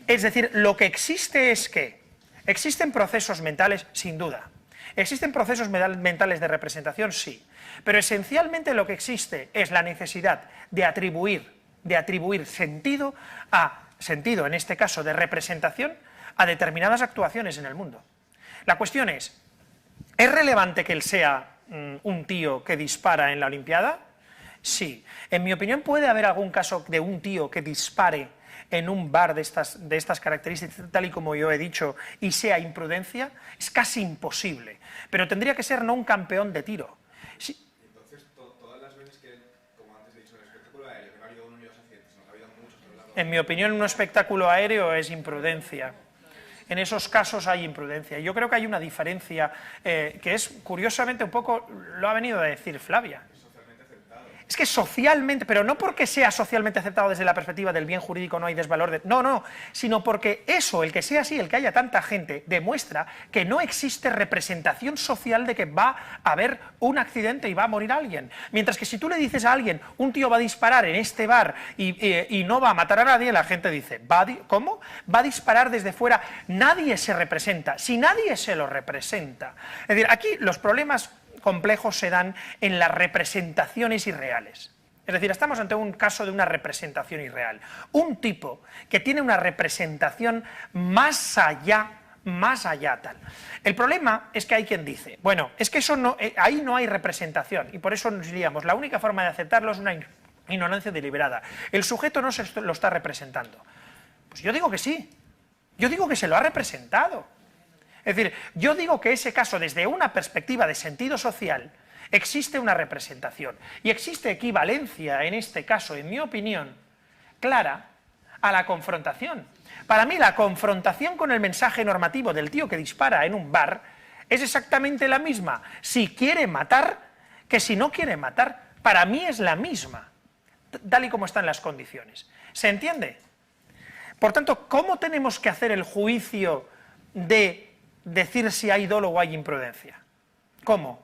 Es decir, lo que existe es que existen procesos mentales, sin duda. ¿Existen procesos mentales de representación? Sí. Pero esencialmente lo que existe es la necesidad de atribuir sentido en este caso de representación, a determinadas actuaciones en el mundo. La cuestión ¿es relevante que él sea un tío que dispara en la Olimpiada? Sí. En mi opinión, ¿puede haber algún caso de un tío que dispare en un bar de estas características, tal y como yo he dicho, y sea imprudencia? Es casi imposible. Pero tendría que ser no un campeón de tiro. Sí. Entonces, todas las veces que, como antes he dicho, en el espectáculo aéreo, que no ha habido uno ni dos accidentes, sino que ha habido muchos a lo largo... En mi opinión, un espectáculo aéreo es imprudencia. En esos casos hay imprudencia. Yo creo que hay una diferencia que es, curiosamente, un poco, lo ha venido a decir Flavia. Es que socialmente, pero no porque sea socialmente aceptado desde la perspectiva del bien jurídico, no hay desvalor de... No, sino porque eso, el que sea así, el que haya tanta gente, demuestra que no existe representación social de que va a haber un accidente y va a morir alguien. Mientras que si tú le dices a alguien, un tío va a disparar en este bar y no va a matar a nadie, la gente dice, ¿cómo? Va a disparar desde fuera. Nadie se representa. Si nadie se lo representa... Es decir, aquí los problemas complejos se dan en las representaciones irreales. Es decir, estamos ante un caso de una representación irreal. Un tipo que tiene una representación más allá tal. El problema es que hay quien dice, bueno, es que eso no, ahí no hay representación, y por eso nos diríamos, la única forma de aceptarlo es una ignorancia deliberada. El sujeto no se lo está representando. Pues yo digo que sí. Yo digo que se lo ha representado. Es decir, yo digo que ese caso, desde una perspectiva de sentido social, existe una representación. Y existe equivalencia, en este caso, en mi opinión, clara, a la confrontación. Para mí, la confrontación con el mensaje normativo del tío que dispara en un bar es exactamente la misma si quiere matar que si no quiere matar. Para mí es la misma, tal y como están las condiciones. ¿Se entiende? Por tanto, ¿cómo tenemos que hacer el juicio de decir si hay dolo o hay imprudencia? ¿Cómo?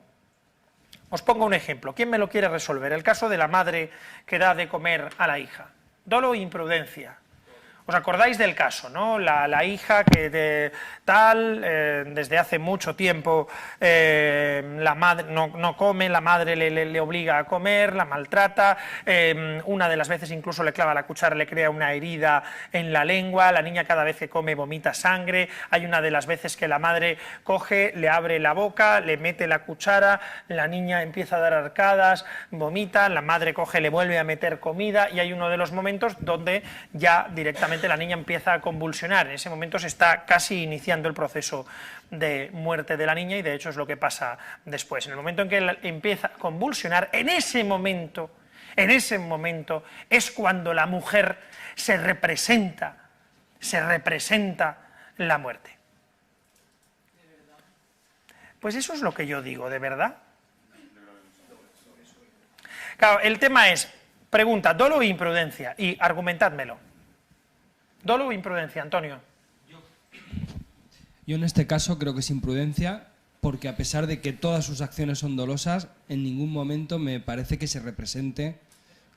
Os pongo un ejemplo. ¿Quién me lo quiere resolver? El caso de la madre que da de comer a la hija. ¿Dolo o imprudencia? ¿Os acordáis del caso, no? La hija que desde hace mucho tiempo la madre no come, la madre le obliga a comer, la maltrata, una de las veces incluso le clava la cuchara, le crea una herida en la lengua, la niña cada vez que come vomita sangre, hay una de las veces que la madre coge, le abre la boca, le mete la cuchara, la niña empieza a dar arcadas, vomita, la madre coge, le vuelve a meter comida, y hay uno de los momentos donde ya directamente la niña empieza a convulsionar. En ese momento se está casi iniciando el proceso de muerte de la niña, y de hecho es lo que pasa después. En el momento en que empieza a convulsionar, en ese momento es cuando la mujer se representa la muerte. Pues eso es lo que yo digo, ¿de verdad? Claro, el tema es, pregunta, dolo o imprudencia, y argumentádmelo. ¿Dolo o imprudencia, Antonio? Yo en este caso creo que es imprudencia, porque a pesar de que todas sus acciones son dolosas, en ningún momento me parece que se represente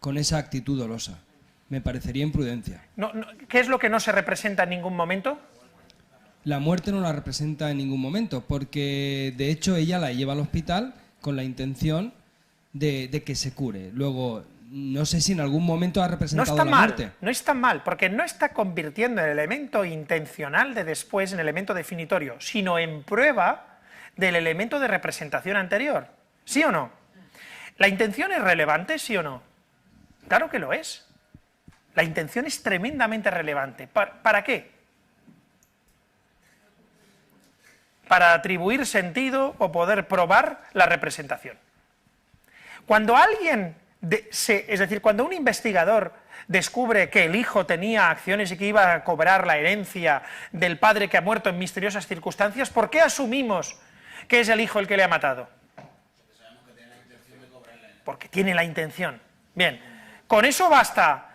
con esa actitud dolosa. Me parecería imprudencia. ¿Qué es lo que no se representa en ningún momento? La muerte no la representa en ningún momento, porque de hecho ella la lleva al hospital con la intención de que se cure. Luego, no sé si en algún momento ha representado la muerte. No está mal, porque no está convirtiendo el elemento intencional de después en elemento definitorio, sino en prueba del elemento de representación anterior. ¿Sí o no? ¿La intención es relevante, sí o no? Claro que lo es. La intención es tremendamente relevante. ¿Para qué? Para atribuir sentido o poder probar la representación. Cuando alguien, es decir, cuando un investigador descubre que el hijo tenía acciones y que iba a cobrar la herencia del padre que ha muerto en misteriosas circunstancias, ¿por qué asumimos que es el hijo el que le ha matado? Porque tiene la intención. Bien, con eso basta.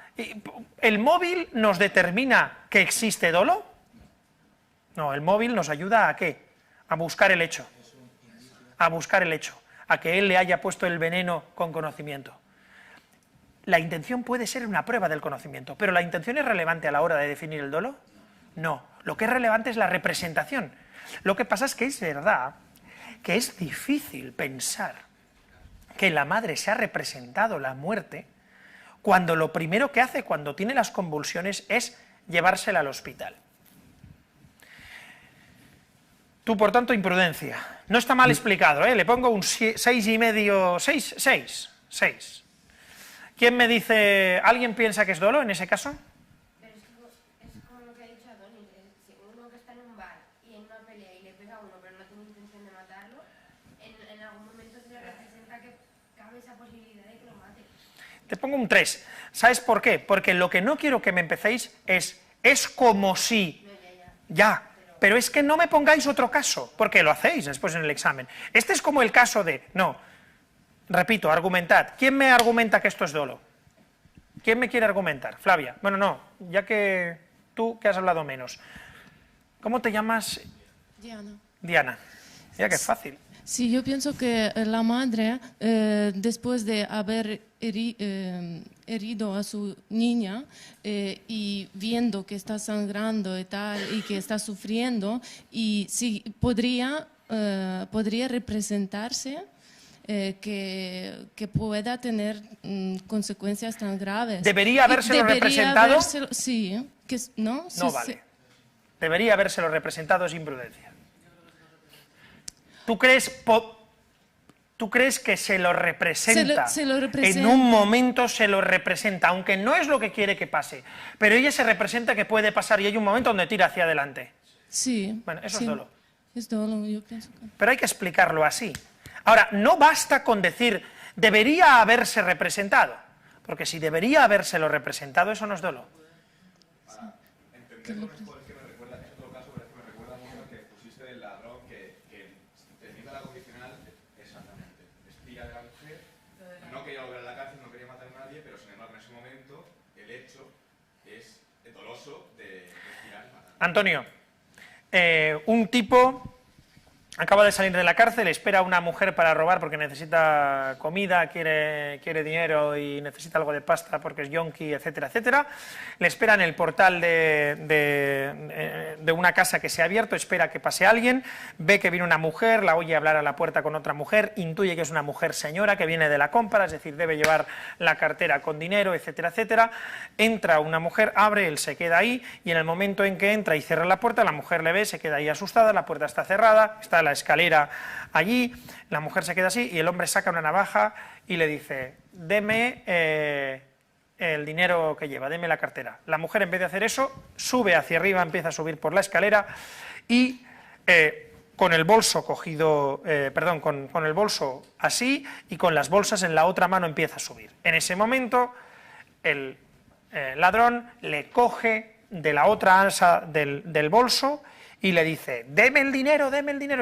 ¿El móvil nos determina que existe dolo? No, el móvil nos ayuda ¿a qué? A buscar el hecho. A buscar el hecho. A que él le haya puesto el veneno con conocimiento. ¿La intención puede ser una prueba del conocimiento, pero la intención es relevante a la hora de definir el dolo? No, lo que es relevante es la representación. Lo que pasa es que es verdad que es difícil pensar que la madre se ha representado la muerte cuando lo primero que hace cuando tiene las convulsiones es llevársela al hospital. Tú, por tanto, imprudencia. No está mal explicado, ¿eh? Le pongo un 6,5, 6. ¿Quién me dice, alguien piensa que es dolo en ese caso? Pero es como lo que ha dicho Adonis, si uno que está en un bar y en una pelea y le pega a uno pero no tiene intención de matarlo, en algún momento se le representa que cabe esa posibilidad de que lo mate. Te pongo un 3. ¿Sabes por qué? Porque lo que no quiero que me empecéis es como si... Ya, pero es que no me pongáis otro caso, porque lo hacéis después en el examen. Este es como el caso de... No, repito, argumentad. ¿Quién me argumenta que esto es dolo? ¿Quién me quiere argumentar? Flavia. Bueno, no, ya que tú que has hablado menos. ¿Cómo te llamas? Diana. Diana. Mira que es fácil. Sí, yo pienso que la madre, después de haber herido a su niña y viendo que está sangrando y tal, y que está sufriendo, y sí, podría representarse que pueda tener consecuencias tan graves. ¿Debería habérselo representado? Sí, ¿no? No Sí, vale. sí. Debería habérselo representado sin prudencia. ¿Tú crees que se lo representa? Se lo representa. En un momento se lo representa, aunque no es lo que quiere que pase. Pero ella se representa que puede pasar y hay un momento donde tira hacia adelante. Sí. Bueno, eso sí. es dolo. Es dolo, yo pienso que... Pero hay que explicarlo así. Ahora, no basta con decir, debería haberse representado. Porque si debería habérselo representado, eso no es dolo. Entenderlo mejor es que me recuerda, en otro caso, me recuerda mucho al que pusiste del ladrón que termina la condicional exactamente. Estira de la mujer, no quería volver a la cárcel, no quería matar a nadie, pero sin embargo en ese momento el hecho es doloso de estirar y matar. Antonio, un tipo acaba de salir de la cárcel, espera a una mujer para robar porque necesita comida, quiere dinero y necesita algo de pasta porque es yonki, etcétera, etcétera. Le espera en el portal de una casa que se ha abierto, espera que pase alguien, ve que viene una mujer, la oye hablar a la puerta con otra mujer, intuye que es una mujer señora que viene de la compra, es decir, debe llevar la cartera con dinero, etcétera, etcétera. Entra una mujer, abre, él se queda ahí y en el momento en que entra y cierra la puerta, la mujer le ve, se queda ahí asustada, la puerta está cerrada, está la escalera allí, la mujer se queda así y el hombre saca una navaja y le dice, deme el dinero que lleva, deme la cartera. La mujer, en vez de hacer eso, sube hacia arriba, empieza a subir por la escalera y con el bolso cogido, con el bolso así y con las bolsas en la otra mano empieza a subir. En ese momento el ladrón le coge de la otra asa del bolso y le dice, deme el dinero,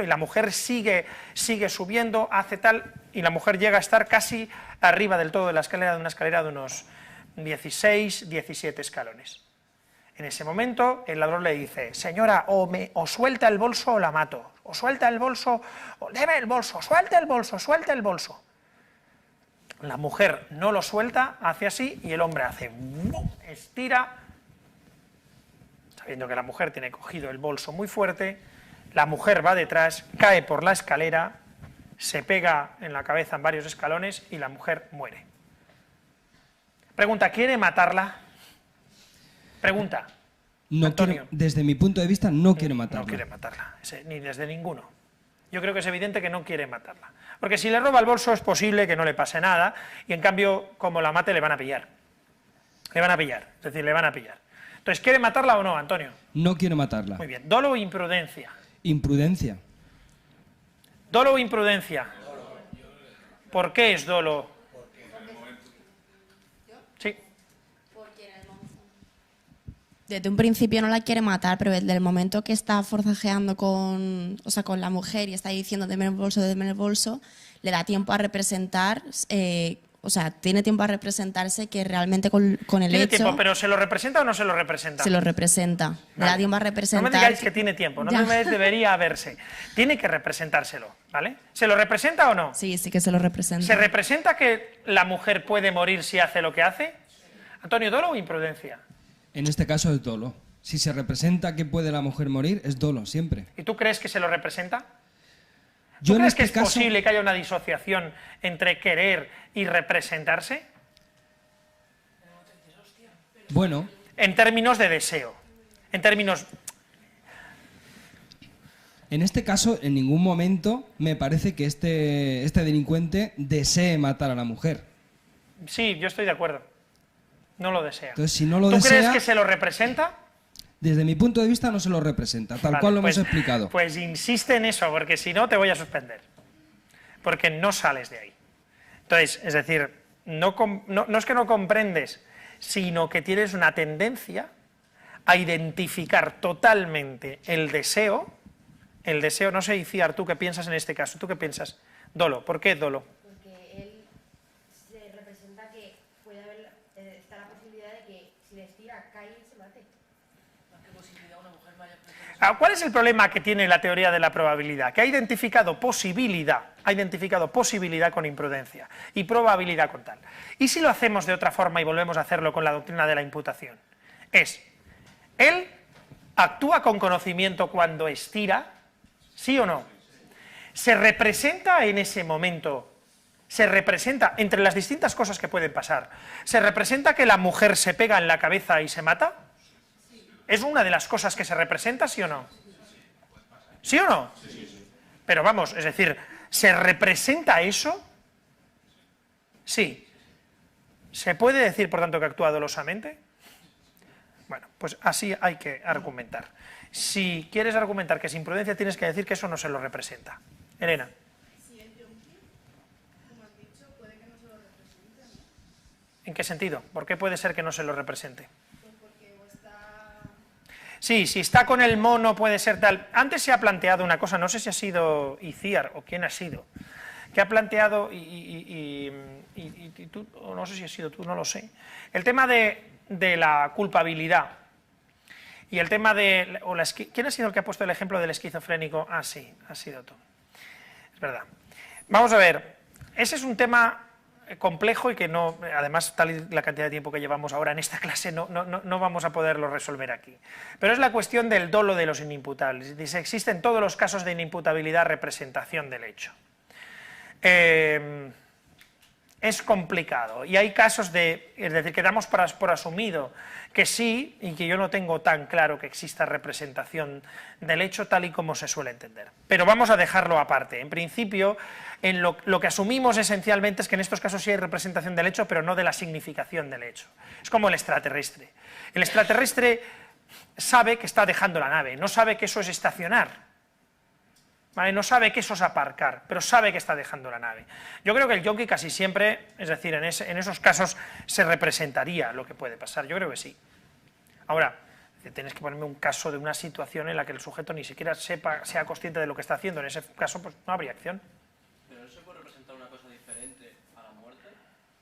y la mujer sigue subiendo, hace tal, y la mujer llega a estar casi arriba del todo de la escalera, de una escalera de unos 16, 17 escalones. En ese momento el ladrón le dice, señora, o suelta el bolso o la mato, o suelta el bolso, o deme el bolso, suelta el bolso, suelta el bolso. La mujer no lo suelta, hace así, y el hombre hace, estira, viendo que la mujer tiene cogido el bolso muy fuerte, la mujer va detrás, cae por la escalera, se pega en la cabeza en varios escalones y la mujer muere. Pregunta, ¿quiere matarla? Pregunta. No quiero, desde mi punto de vista, no quiere matarla. No quiere matarla, ni desde ninguno. Yo creo que es evidente que no quiere matarla. Porque si le roba el bolso es posible que no le pase nada y en cambio, como la mate, le van a pillar. Le van a pillar, es decir, le van a pillar. Entonces, ¿quiere matarla o no, Antonio? No quiero matarla. Muy bien. ¿Dolo o imprudencia? Imprudencia. ¿Dolo o imprudencia? ¿Por qué es dolo? Sí. Desde un principio no la quiere matar, pero desde el momento que está forcejeando con la mujer y está diciendo deme el bolso, le da tiempo a representar, tiene tiempo a representarse que realmente con el Tiene hecho... tiempo, pero ¿se lo representa o no se lo representa? Se lo representa. Le da tiempo a representar... No me digáis que tiene tiempo, no me digáis debería haberse. Tiene que representárselo, ¿vale? ¿Se lo representa o no? Sí, sí que se lo representa. ¿Se representa que la mujer puede morir si hace lo que hace? Antonio, ¿dolo o imprudencia? En este caso es dolo. Si se representa que puede la mujer morir, es dolo, siempre. ¿Y tú crees que se lo representa? Yo ¿Tú en crees este que es caso... posible que haya una disociación entre querer y representarse? Bueno. En términos de deseo. En términos... En este caso, en ningún momento me parece que este delincuente desee matar a la mujer. Sí, yo estoy de acuerdo. No lo desea. Entonces, si no lo ¿Tú desea... crees que se lo representa? Desde mi punto de vista no se lo representa, tal Vale, cual lo pues, hemos explicado. Pues insiste en eso, porque si no te voy a suspender. Porque no sales de ahí. Entonces, es decir, no es que no comprendes, sino que tienes una tendencia a identificar totalmente el deseo, no sé, Iciar, ¿tú qué piensas en este caso? ¿Tú qué piensas? Dolo, ¿por qué dolo? Porque él se representa que puede haber, está la posibilidad de que si le estira, cae y se mate. ¿Cuál es el problema que tiene la teoría de la probabilidad? Que ha identificado posibilidad con imprudencia y probabilidad con tal. ¿Y si lo hacemos de otra forma y volvemos a hacerlo con la doctrina de la imputación? Él actúa con conocimiento cuando estira, ¿sí o no? Se representa en ese momento, entre las distintas cosas que pueden pasar, se representa que la mujer se pega en la cabeza y se mata. ¿Es una de las cosas que se representa, sí o no? ¿Sí o no? Pero vamos, es decir, ¿se representa eso? Sí. ¿Se puede decir, por tanto, que actúa dolosamente? Bueno, pues así hay que argumentar. Si quieres argumentar que es imprudencia, tienes que decir que eso no se lo representa. Elena. ¿En qué sentido? ¿Por qué puede ser que no se lo represente? Sí, si está con el mono puede ser tal. Antes se ha planteado una cosa, no sé si ha sido Iciar o quién ha sido, que ha planteado, y tú, o no sé si ha sido tú, no lo sé, el tema de la culpabilidad y el tema de... ¿Quién ha sido el que ha puesto el ejemplo del esquizofrénico? Ah, sí, ha sido tú. Es verdad. Vamos a ver, ese es un tema complejo y que no, además, tal y la cantidad de tiempo que llevamos ahora en esta clase, no vamos a poderlo resolver aquí. Pero es la cuestión del dolo de los inimputables. Dice, existe en todos los casos de inimputabilidad representación del hecho. Es complicado y hay casos es decir, que damos por asumido que sí y que yo no tengo tan claro que exista representación del hecho tal y como se suele entender. Pero vamos a dejarlo aparte. En principio, lo que asumimos esencialmente es que en estos casos sí hay representación del hecho, pero no de la significación del hecho. Es como el extraterrestre. El extraterrestre sabe que está dejando la nave, no sabe que eso es estacionar. ¿Vale? No sabe que eso es aparcar, pero sabe que está dejando la nave. Yo creo que el yonki casi siempre, es decir, en esos casos se representaría lo que puede pasar. Yo creo que sí. Ahora, tienes que ponerme un caso de una situación en la que el sujeto ni siquiera sea consciente de lo que está haciendo. En ese caso, pues no habría acción. Pero no se puede representar una cosa diferente a la muerte.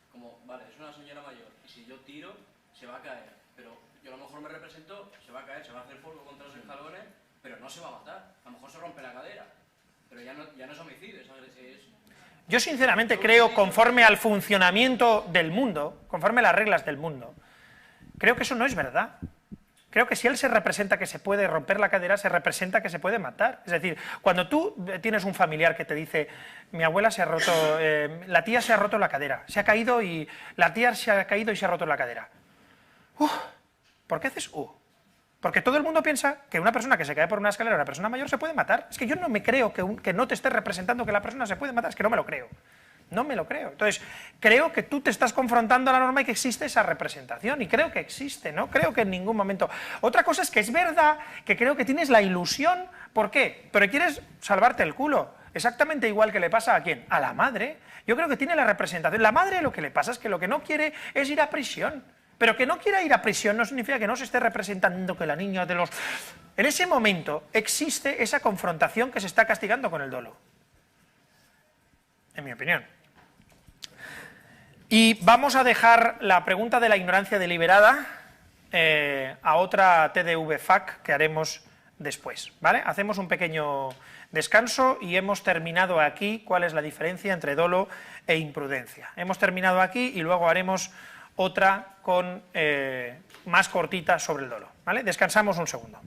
Como, vale, es una señora mayor y si yo tiro, se va a caer. Pero yo a lo mejor me represento, se va a caer, se va a hacer polvo contra los escalones, pero no se va a matar. A lo mejor se rompe la cadera. Pero ya no es homicidio, es... Yo sinceramente creo, conforme al funcionamiento del mundo, conforme a las reglas del mundo, creo que eso no es verdad. Creo que si él se representa que se puede romper la cadera, se representa que se puede matar. Es decir, cuando tú tienes un familiar que te dice, mi abuela se ha roto, la tía se ha roto la cadera, se ha caído y la tía se ha caído y se ha roto la cadera. ¿Por qué haces Porque todo el mundo piensa que una persona que se cae por una escalera, una persona mayor, se puede matar. Es que yo no me creo que no te estés representando que la persona se puede matar, es que no me lo creo. No me lo creo. Entonces, creo que tú te estás confrontando a la norma y que existe esa representación, y creo que existe, no creo que en ningún momento. Otra cosa es que es verdad que creo que tienes la ilusión, ¿por qué? Pero quieres salvarte el culo, exactamente igual que le pasa a quién, a la madre. Yo creo que tiene la representación. La madre lo que le pasa es que lo que no quiere es ir a prisión, pero que no quiera ir a prisión no significa que no se esté representando que la niña de los... En ese momento existe esa confrontación que se está castigando con el dolo, en mi opinión. Y vamos a dejar la pregunta de la ignorancia deliberada a otra TDV-FAQ que haremos después, ¿vale? Hacemos un pequeño descanso y hemos terminado aquí cuál es la diferencia entre dolo e imprudencia. Hemos terminado aquí y luego haremos otra con más cortita sobre el dolo, ¿vale? Descansamos un segundo.